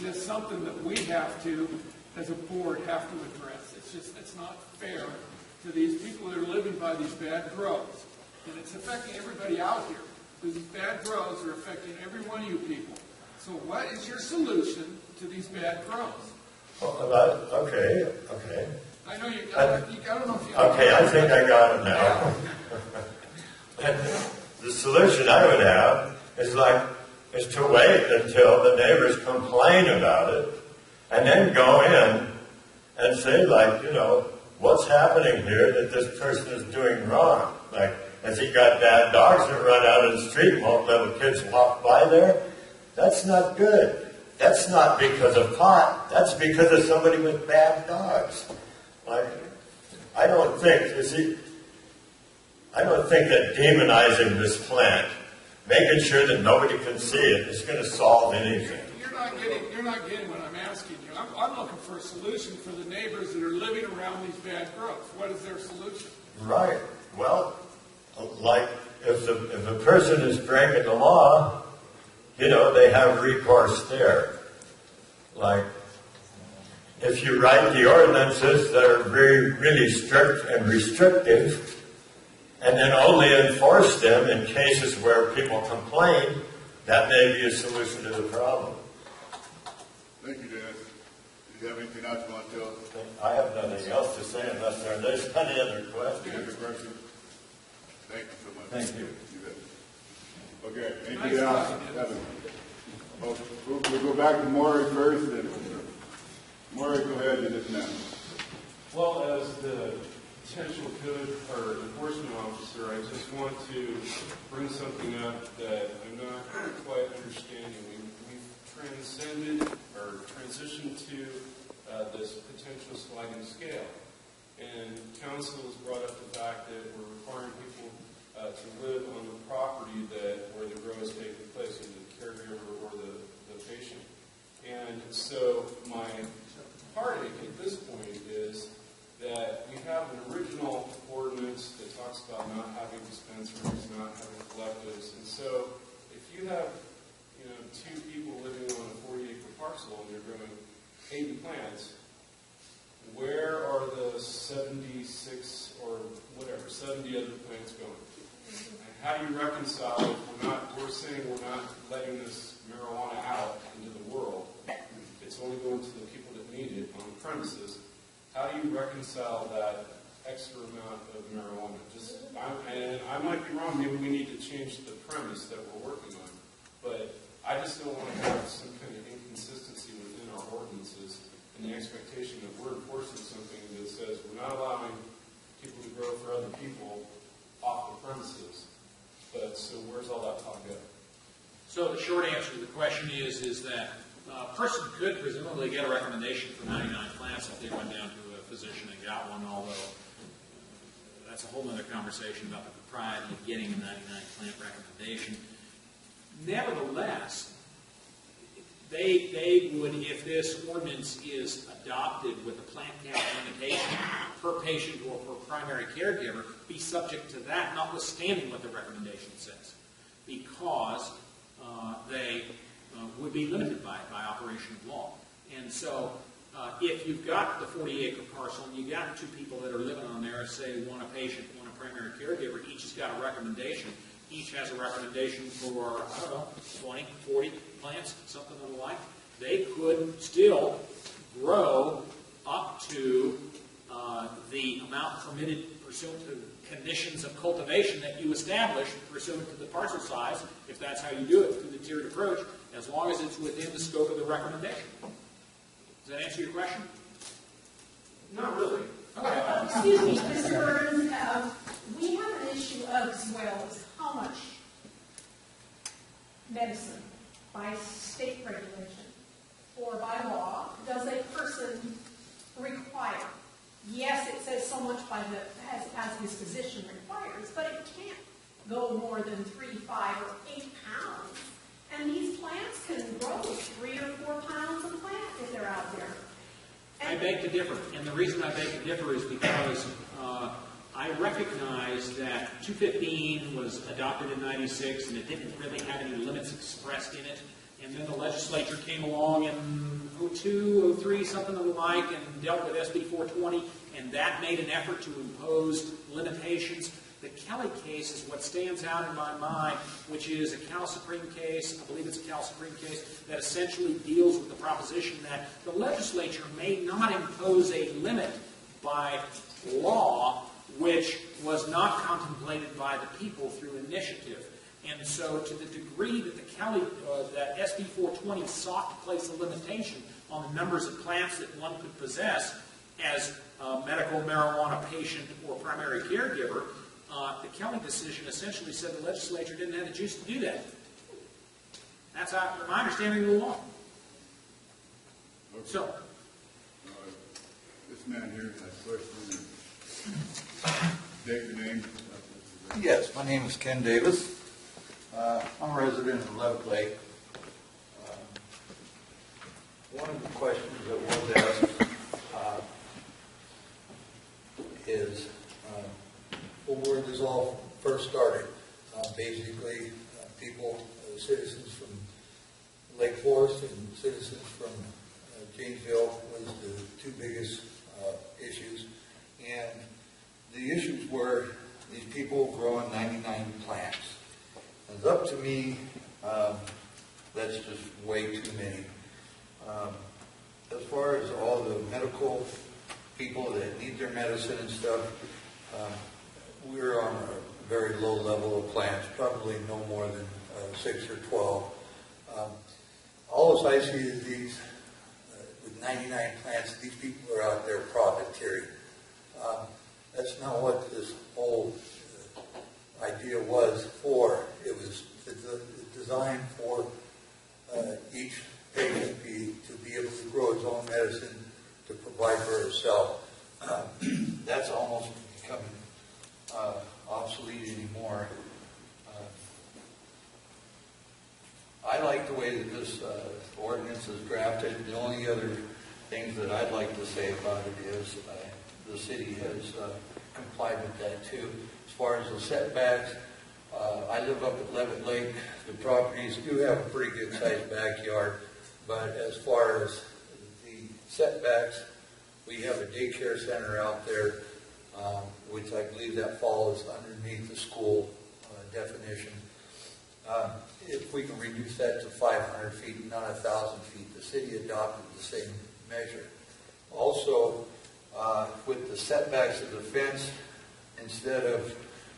Speaker 4: just something that we have to, as a board, have to address. It's not fair to these people that are living by these bad grows, and it's affecting everybody out here. These bad grows are affecting every one of you people. So what is your solution to these bad grows?
Speaker 11: Okay.
Speaker 4: I know you got it. I don't know if you
Speaker 11: Okay, I think I got it now. And the solution I would have is to wait until the neighbors complain about it, and then go in and say, what's happening here that this person is doing wrong? Has he got bad dogs that run out in the street and won't let the kids walk by there? That's not good. That's not because of pot. That's because of somebody with bad dogs. I don't think that demonizing this plant, making sure that nobody can see it, is going to solve anything.
Speaker 4: You're not getting what I'm asking you. I'm looking for a solution for the neighbors that are living around these bad growths. What is their solution?
Speaker 11: Right. Well, if the person is breaking the law, they have recourse there. If you write the ordinances that are really strict and restrictive, and then only enforce them in cases where people complain, that may be a solution to the problem.
Speaker 2: Thank you, Dennis. Do you have anything else you want to tell us?
Speaker 11: I have nothing else to say unless there's any other questions.
Speaker 2: Thank you so much.
Speaker 11: Thank you.
Speaker 2: Okay, anything else? We'll go back to Maury first. And Maury, go ahead and this now.
Speaker 12: Well, as the potential code or enforcement officer, I just want to bring something up that I'm not quite understanding. We've transcended or transitioned to this potential sliding scale. And council has brought up the fact that we're requiring people to live on the property where the grow is taking place, either the caregiver or the patient. And so my heartache at this point is that we have an original ordinance that talks about not having dispensaries, not having collectives. And so if you have, 2 people living on a 40-acre parcel and they're growing 80 plants, where are the 76 or whatever, 70 other plants going? How do you reconcile if we're saying we're not letting this marijuana out into the world, it's only going to the people that need it on the premises. How do you reconcile that extra amount of marijuana? And I might be wrong, maybe we need to change the premise that we're working on, but I just don't want to have some kind of inconsistency within our ordinances and the expectation that we're enforcing something that says we're not allowing people to grow for other people off the premises. But so where's all that talk go?
Speaker 6: So the short answer to the question is that a person could presumably get a recommendation for 99 plants if they went down to a physician and got one, although that's a whole other conversation about the propriety of getting a 99 plant recommendation. Nevertheless, they would, if this ordinance is adopted with a plant count limitation per patient or per primary caregiver, be subject to that, notwithstanding what the recommendation says, because they would be limited by operation of law. And so if you've got the 40-acre parcel and you've got two people that are living on there, say one a patient, one a primary caregiver, each has got a recommendation. Each has a recommendation for, I don't know, 20, 40 plants, something of the like. They could still grow up to the amount permitted pursuant to conditions of cultivation that you establish pursuant to the parcel size, if that's how you do it through the tiered approach, as long as it's within the scope of the recommendation. Does that answer your question?
Speaker 12: Not really.
Speaker 6: Okay.
Speaker 10: Excuse me, Mr. Burns, we have an issue as well as how much medicine by state regulation or by law does a person require. Yes, it says so much by as his physician requires, but it can't go more than 3, 5, or 8 pounds. And these plants can grow 3 or 4 pounds a plant if they're out there.
Speaker 6: I beg to differ, and the reason I beg to differ is because I recognize that 215 was adopted in 96, and it didn't really have any limits expressed in it. And then the legislature came along in 02, 03, something of the like, and dealt with SB 420, and that made an effort to impose limitations. The Kelly case is what stands out in my mind, which is a Cal Supreme case, I believe it's a Cal Supreme case, that essentially deals with the proposition that the legislature may not impose a limit by law which was not contemplated by the people through initiative. And so to the degree that the Kelly, that SB 420 sought to place a limitation on the numbers of plants that one could possess as a medical marijuana patient or primary caregiver, the Kelly decision essentially said the legislature didn't have the juice to do that. That's my understanding of the law.
Speaker 2: Okay.
Speaker 6: So,
Speaker 2: This man here has a question. State your name.
Speaker 13: Yes, my name is Ken Davis. I'm a resident of Levitt Lake. One of the questions that was asked is where this all first started. Basically, people, citizens from Lake Forest and citizens from Janesville was the two biggest issues. And the issues were these people growing 99 plants. It's up to me, that's just way too many. As far as all the medical people that need their medicine and stuff, we're on a very low level of plants, probably no more than 6 or 12. All I see is these, with 99 plants, these people are out there profiteering. That's not what this whole idea was for. It was designed for each patient to be able to grow his own medicine to provide for herself. That's almost becoming obsolete anymore. I like the way that this ordinance is drafted. The only other things that I'd like to say about it is the city has complied with that too. As far as the setbacks, I live up at Levitt Lake. The properties do have a pretty good sized backyard, but as far as the setbacks, we have a daycare center out there, which I believe that falls underneath the school. definition. If we can reduce that to 500 feet and not 1,000 feet, the city adopted the same measure. Also, with the setbacks of the fence, instead of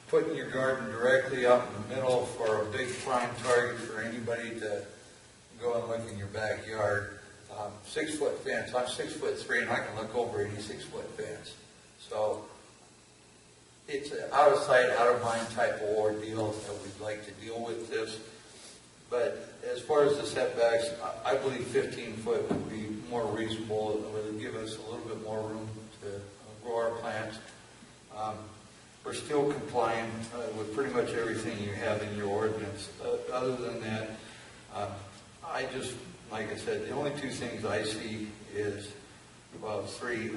Speaker 13: putting your garden directly out in the middle for a big prime target for anybody to go and look in your backyard, 6-foot fence, I'm 6'3" and I can look over any 6-foot fence. So it's an out of sight, out of mind type of ordeal that we'd like to deal with this. But as far as the setbacks, I believe 15 foot would be more reasonable. It would give us a little bit more room to grow our plants. We're still complying with pretty much everything you have in your ordinance. Other than that, I just, like I said, the only two things I see is, well, three.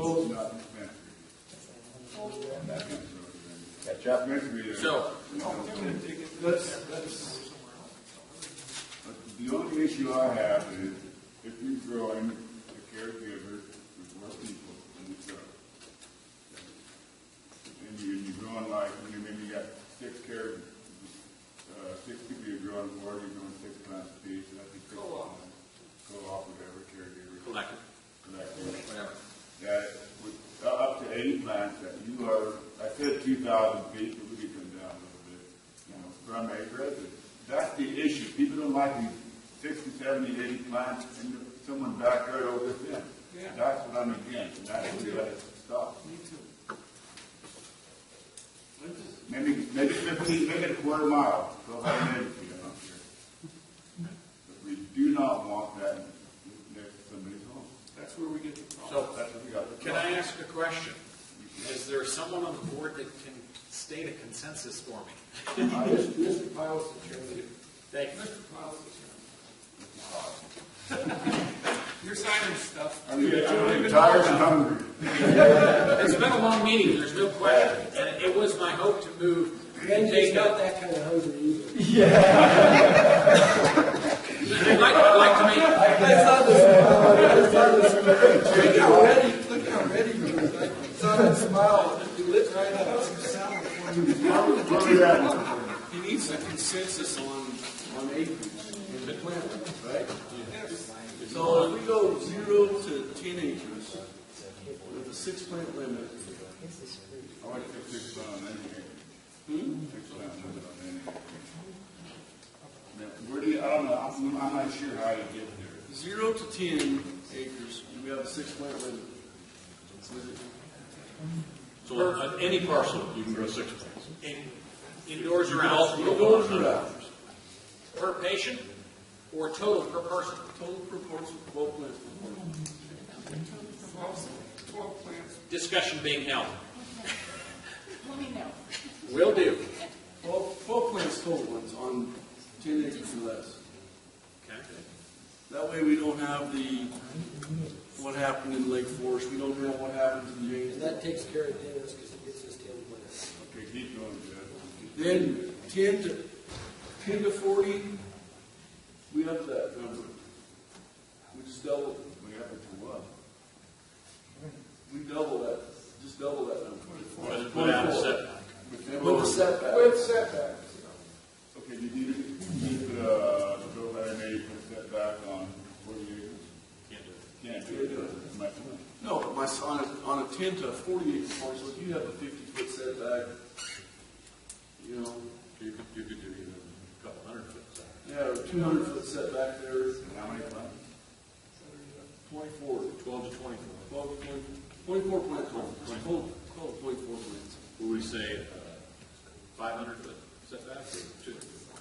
Speaker 2: Schools, not dispensary. Dispensary.
Speaker 6: So,
Speaker 2: The only issue I have is if you're growing a caregiver with more people in the truck, and you're growing like, maybe you got 6 people you're growing for, you're growing 6 plants apiece, and that's a co-op, whatever, caregiver.
Speaker 6: collective,
Speaker 2: Whatever. That with up to 80 plants that you are, I said 2,000 feet, but we could come down a little bit, from a residence. That's the issue. People don't like these 60, 70, 80 plants in someone's backyard over the fence.
Speaker 4: Yeah.
Speaker 2: That's what I'm against, and that's what we let it stop.
Speaker 4: Me too.
Speaker 2: Maybe 15, maybe a quarter mile, 1,200 feet, I'm not sure. But we do not want that next to somebody's home.
Speaker 4: That's where we get the problem.
Speaker 6: so
Speaker 2: That's what we got.
Speaker 6: can I ask a question? Is there someone on the board that can state a consensus for me?
Speaker 4: Mr. Piles is chairman.
Speaker 6: Thank you.
Speaker 4: Mr. Piles is chairman. You're signing stuff.
Speaker 2: I'm tired and hungry.
Speaker 6: It's been a long meeting, there's no question, and it was my hope to move.
Speaker 4: Randy's not that kind of hungry either.
Speaker 6: I'd like to make,
Speaker 4: Look how ready he was. I saw that smile. He lit right up.
Speaker 2: Where we at?
Speaker 12: He needs a consensus on acreage in the plant, right? So if we go 0 to 10 acres with a 6 plant limit,
Speaker 2: I like to 6 on any. 6 plant limit on any. Now, where do you, I don't know, I'm not sure how you get there.
Speaker 12: 0 to 10 acres, we have a 6 plant limit.
Speaker 3: So on any parcel, you can grow 6 plants.
Speaker 6: indoors or
Speaker 3: also
Speaker 6: out,
Speaker 12: Indoors or out?
Speaker 6: per patient or total per person?
Speaker 12: Total proportion, 12 plants.
Speaker 4: 12 plants.
Speaker 6: Discussion being held.
Speaker 10: Let me know.
Speaker 6: Will do.
Speaker 12: 12 plants total ones on 10 acres or less.
Speaker 6: Okay.
Speaker 12: That way we don't have what happened in Lake Forest, we don't have what happens in James.
Speaker 14: And that takes care of Dennis because it gets us 10 plants.
Speaker 2: Okay, keep going, Judge.
Speaker 12: Then 10 to 40, we have that number. We just double it.
Speaker 2: We have it to what?
Speaker 12: We double that, just double that number.
Speaker 3: Without a setback.
Speaker 12: With a setback.
Speaker 4: With setbacks.
Speaker 2: Okay, you need to go ahead and maybe put setback on 40 acres. Can't do it. Much.
Speaker 12: No, but on a 10 to 40 acre parcel, you have a 50-foot setback, you know.
Speaker 3: You could do even a couple 100 foot setback.
Speaker 12: Yeah, a 200-foot setback there.
Speaker 2: And how many plants?
Speaker 12: 24.
Speaker 3: 12 to 24.
Speaker 12: 12 to 24 plants. Total 24 plants.
Speaker 3: Would we say 500 foot setback or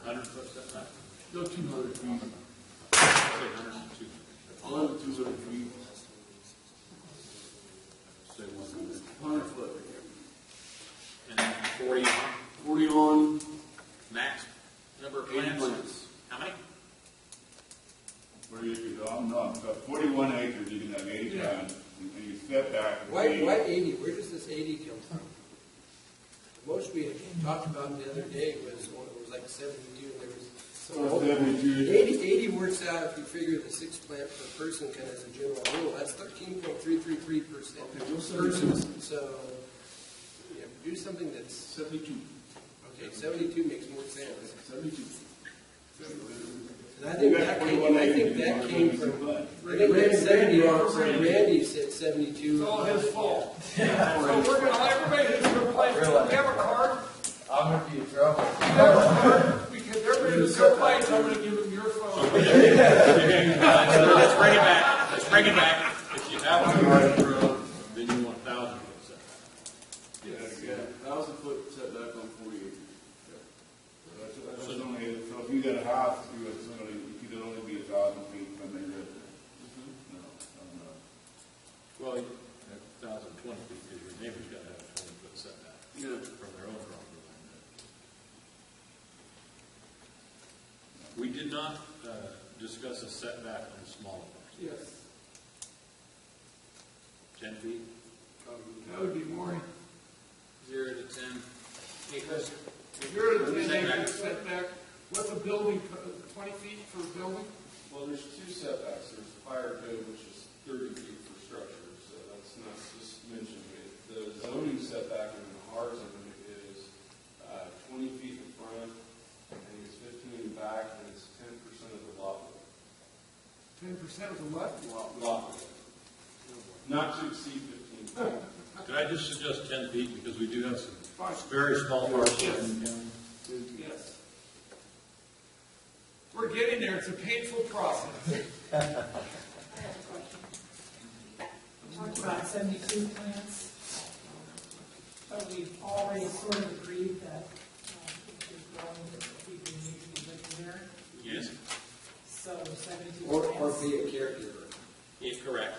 Speaker 3: 100 foot setback?
Speaker 12: Go 200 feet.
Speaker 3: Say 100 to 200.
Speaker 12: 100 to 200 feet.
Speaker 3: Say 100.
Speaker 12: 100 foot.
Speaker 6: And then 40 on,
Speaker 12: 40 on,
Speaker 6: max number of
Speaker 12: 80
Speaker 6: plants.
Speaker 12: plants.
Speaker 6: How many?
Speaker 2: 40 acres, no, so 41 acres, you can have 80 plants, and you set back.
Speaker 14: Why 80? Where does this 80 come from? The most we talked about the other day was like 72, and there was
Speaker 2: So 72.
Speaker 14: 80 works out if you figure the 6 plant per person kind of as a general rule. That's 13.333% persons. So yeah, do something that's
Speaker 12: 72.
Speaker 14: okay. 72 makes more sense.
Speaker 12: 72.
Speaker 14: And I think that came from. I think that 70. Randy said 72.
Speaker 4: It's all his fault. So we're going to, everybody that's going to play, we have a card.
Speaker 8: I'm going to be in trouble.
Speaker 4: We have a card, because everybody that's going to play, I'm going to give them your phone.
Speaker 6: Let's bring it back. Let's bring it back.
Speaker 3: If you have a garden road, then you want 1,000 foot setback.
Speaker 12: Yeah, 1,000-foot setback on 40 acres.
Speaker 2: So if you got a house, you could only be 1,000 feet from the river. No,
Speaker 3: Well, 1,020 feet, because your neighbor's got to have a 20 foot setback from their own property line. We did not discuss a setback on the smaller parcels.
Speaker 4: Yes.
Speaker 3: 10 feet?
Speaker 4: That would be more.
Speaker 6: 0 to 10 acres.
Speaker 4: 0 to 10
Speaker 6: Setback.
Speaker 4: acre setback. What's a building, 20 feet for a building?
Speaker 12: Well, there's two setbacks. There's the fire code, which is 30 feet for structures, so that's not just mentioned. The zoning setback in our zone is 20 feet in front, I think it's 15 in back, and it's 10% of the lot width.
Speaker 4: 10% of the what?
Speaker 12: Lot width. Not to exceed 15 feet.
Speaker 3: Could I just suggest 10 feet, because we do have some very small parcels in the county?
Speaker 4: Yes. We're getting there. It's a painful process.
Speaker 15: I have a question. We talked about 72 plants, but we've already sort of agreed that if you're growing, that people need to be living there.
Speaker 6: Yes.
Speaker 15: So 72
Speaker 14: Or
Speaker 15: plants.
Speaker 14: be a caregiver.
Speaker 6: It's correct.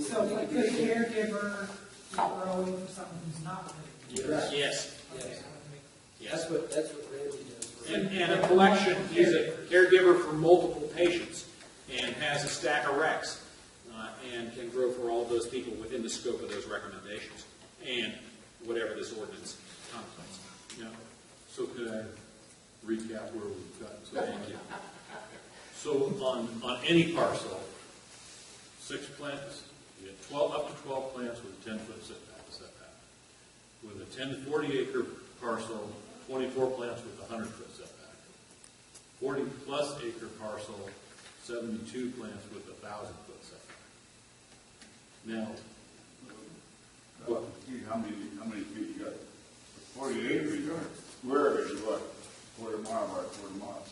Speaker 15: So could a caregiver be growing for someone who's not living there?
Speaker 6: Yes.
Speaker 15: Okay.
Speaker 6: Yes.
Speaker 14: That's what Randy does.
Speaker 6: And a collection, he's a caregiver for multiple patients and has a stack of recs and can grow for all those people within the scope of those recommendations and whatever this ordinance contemplates.
Speaker 3: Yeah. So could I recap where we've got to? Thank you. So on any parcel, 6 plants, you get 12, up to 12 plants with a 10-foot setback. With a 10 to 40 acre parcel, 24 plants with a 100-foot setback. 40 plus acre parcel, 72 plants with a 1,000-foot setback. Now,
Speaker 2: Well, gee, how many feet you got? 40 acres, square is what? Quarter mile by quarter mile.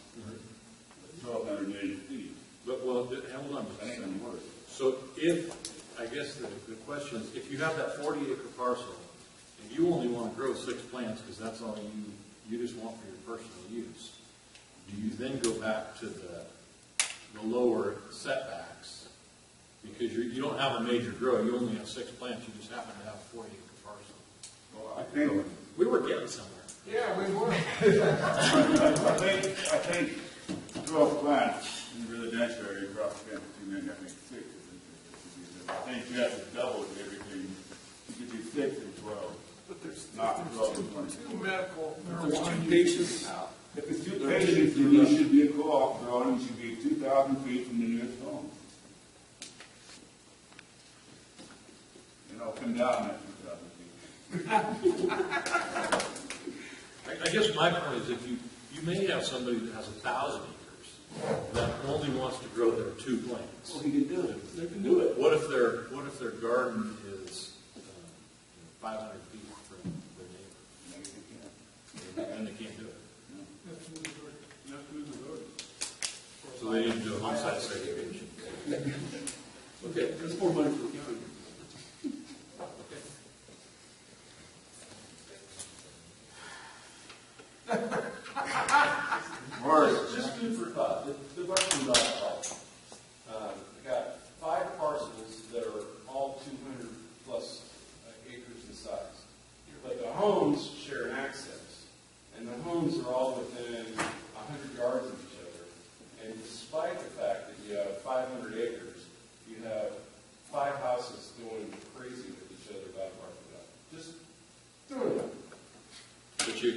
Speaker 2: 1,280 feet.
Speaker 3: but well, hold on.
Speaker 2: That ain't gonna work.
Speaker 3: So if, I guess the question is, if you have that 40 acre parcel and you only want to grow 6 plants because that's all you just want for your personal use, do you then go back to the lower setbacks? Because you don't have a major grow, you only have 6 plants, you just happen to have a 40 acre parcel.
Speaker 2: Well, I think,
Speaker 6: We were getting somewhere.
Speaker 4: Yeah, we were.
Speaker 2: I think 12 plants in residential area, drop it down to too many, I think 6 is interesting. I think you have to double it everything. You could do 6 and 12.
Speaker 4: But there's
Speaker 2: Not 12 and 20.
Speaker 4: two medical
Speaker 14: There's
Speaker 4: marijuana
Speaker 14: two patients.
Speaker 4: uses out.
Speaker 2: If it's 2 patients, then you should be a co-op growing, you should be 2,000 feet from the nearest home. And I'll come down that 2,000 feet.
Speaker 3: I guess my point is if you may have somebody that has 1,000 acres that only wants to grow their 2 plants.
Speaker 2: Well, he can do it. They can do it.
Speaker 3: What if their garden is 500 feet from their neighbor?
Speaker 2: Maybe they can.
Speaker 3: And they can't do it.
Speaker 2: You have to move the road.
Speaker 3: So they need to do a homestead segregation.
Speaker 2: Okay, there's more money for the county.
Speaker 12: Just food for thought. The Barton dog park. I got 5 parcels that are all 200 plus acres in size. But the homes share an access. And the homes are all within 100 yards of each other. And despite the fact that you have 500 acres, you have 5 houses going crazy with each other about parking lot. Just throwing it out.
Speaker 3: But your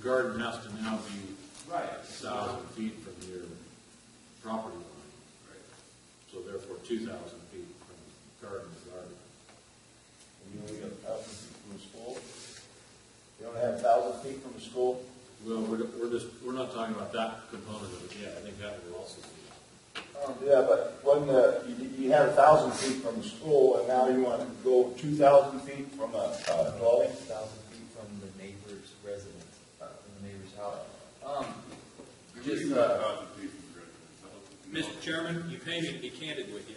Speaker 3: garden has to now be
Speaker 12: Right.
Speaker 3: 1,000 feet from your property line.
Speaker 12: Right.
Speaker 3: So therefore 2,000 feet from garden to garden.
Speaker 16: And you only got 1,000 feet from the school? You only have 1,000 feet from the school?
Speaker 3: Well, we're not talking about that component of it yet. I think that will also be.
Speaker 16: Yeah, but when you had 1,000 feet from the school, and now you want to go 2,000 feet from a dwelling?
Speaker 8: 1,000 feet from the neighbor's residence, from the neighbor's house.
Speaker 2: Just,
Speaker 8: Just,
Speaker 2: 1,000 feet from the residence.
Speaker 6: Mr. Chairman, you pay me to be candid with you,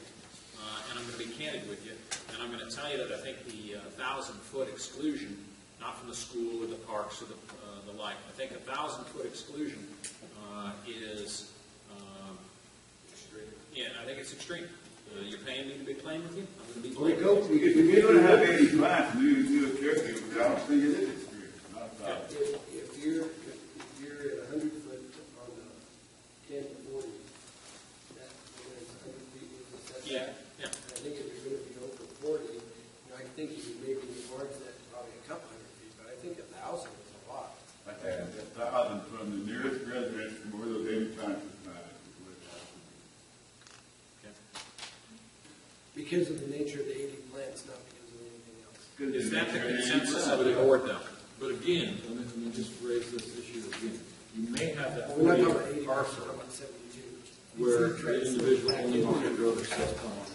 Speaker 6: and I'm going to be candid with you, and I'm going to tell you that I think the 1,000-foot exclusion, not from the school or the parks or the like, I think a 1,000-foot exclusion is, yeah, I think it's extreme. You're paying me to be playing with you? I'm going to be
Speaker 2: Well,
Speaker 6: playing with you.
Speaker 2: if you're gonna have 80 plants, you do a caregiver, I don't think it is extreme. Not about it.
Speaker 14: If you're at 100 foot on the 10 to 40, that's 100 feet is the setback.
Speaker 6: Yeah.
Speaker 14: I think if you're going to be over 40, I think you could
Speaker 2: 1,000 from the nearest residence from where those 80 plants are planted.
Speaker 14: Because of the nature of the 80 plants, not because of anything else.
Speaker 6: Is that the consensus of the board, though?
Speaker 3: But again, let me just raise this issue again. You may have that
Speaker 14: We're not talking about
Speaker 3: 48
Speaker 14: 80, we're
Speaker 3: parcel
Speaker 14: talking about 72.
Speaker 3: where the individual only wants to grow their 6 plants.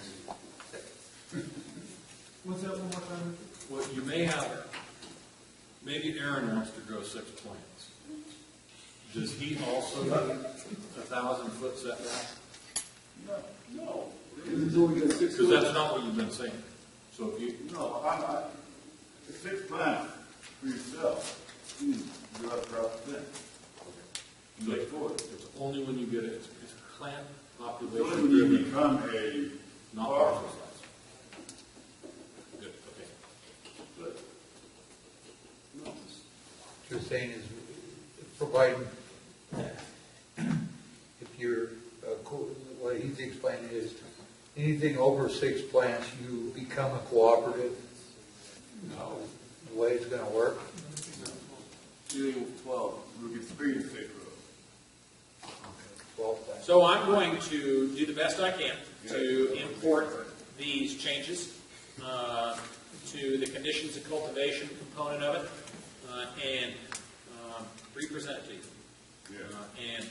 Speaker 7: What's that one more time?
Speaker 3: Well, you may have, maybe Aaron wants to grow 6 plants. Does he also need 1,000-foot setback?
Speaker 2: No.
Speaker 3: Because that's not what you've been saying. So if you,
Speaker 2: No, the 6 plants for yourself. You're up across the fence. You look for it.
Speaker 3: it's only when you get it, it's plant
Speaker 2: Only
Speaker 3: population
Speaker 2: when you
Speaker 3: driven,
Speaker 2: become a
Speaker 3: not
Speaker 2: farmer.
Speaker 3: parcel size. Good, okay.
Speaker 2: But, no.
Speaker 13: What you're saying is providing, if you're, what he's explaining is, anything over 6 plants, you become a cooperative? No. The way it's gonna work?
Speaker 2: Dealing with 12, we can speed and safe road.
Speaker 13: 12 plants.
Speaker 6: So I'm going to do the best I can to import these changes to the conditions of cultivation component of it and re-present it to you. And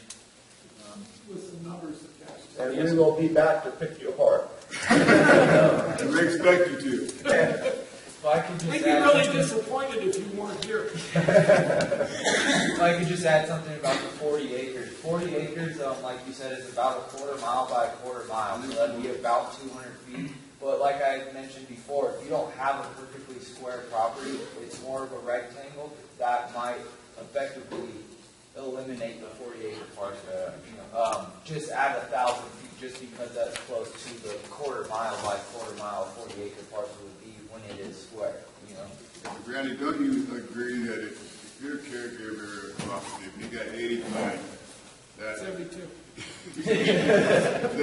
Speaker 4: With some numbers attached.
Speaker 16: And we will be back to pick you apart.
Speaker 2: And we expect you to.
Speaker 8: If I could just
Speaker 4: We'd be
Speaker 8: add
Speaker 4: really
Speaker 8: something-
Speaker 4: disappointed if you weren't here.
Speaker 8: If I could just add something about the 40 acres. 40 acres, like you said, is about a quarter mile by a quarter mile, so that'd be about 200 feet. But like I mentioned before, if you don't have a perfectly square property, it's more of a rectangle, that might effectively eliminate the 40-acre parcel. Just add 1,000 feet, just because that's close to the quarter mile by quarter mile 40-acre parcel would be when it is square, you know.
Speaker 2: Granny, don't you agree that if you're a caregiver of property, if you got 80 plants, that
Speaker 4: 72.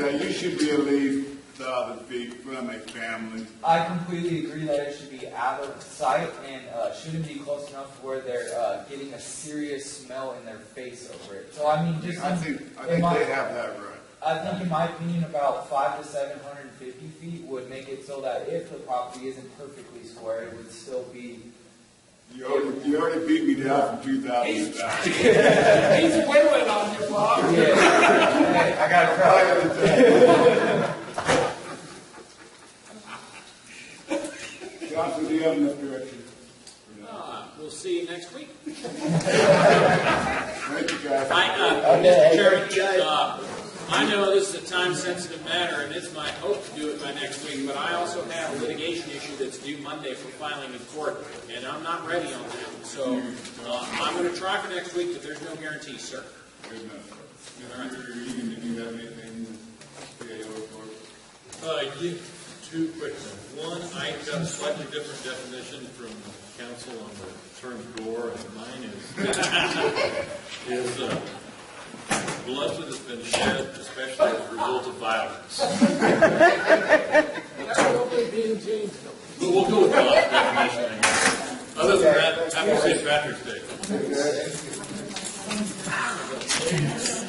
Speaker 2: that you should be at least 1,000 feet from a family?
Speaker 8: I completely agree that it should be out of sight and shouldn't be close enough where they're getting a serious smell in their face over it. So I mean, just
Speaker 2: I think they have that right.
Speaker 8: I think, in my opinion, about 500 to 750 feet would make it so that if the property isn't perfectly square, it would still be.
Speaker 2: You already beat me down from 2000.
Speaker 4: He's whittling on you, Bob.
Speaker 8: Yeah. Hey, I got to
Speaker 2: Johnson, do you have enough direction?
Speaker 6: we'll see you next week.
Speaker 2: Thank you, guys.
Speaker 6: Mr. Chairman, I know this is a time-sensitive matter, and it's my hope to do it by next week, but I also have a litigation issue that's due Monday for filing in court, and I'm not ready on that. So I'm going to try for next week, but there's no guarantee, sir.
Speaker 2: Good enough. Mr. Egan, did you have anything to say report?
Speaker 3: Yeah, 2 quick ones. One, I got a slightly different definition from council on the term gore, and mine is blood that has been shed, especially as a result of violence.
Speaker 4: That's probably being changed.
Speaker 3: But we'll go with Bob's definition, I guess. Other than that, happy St. Patrick's Day.
Speaker 2: Okay.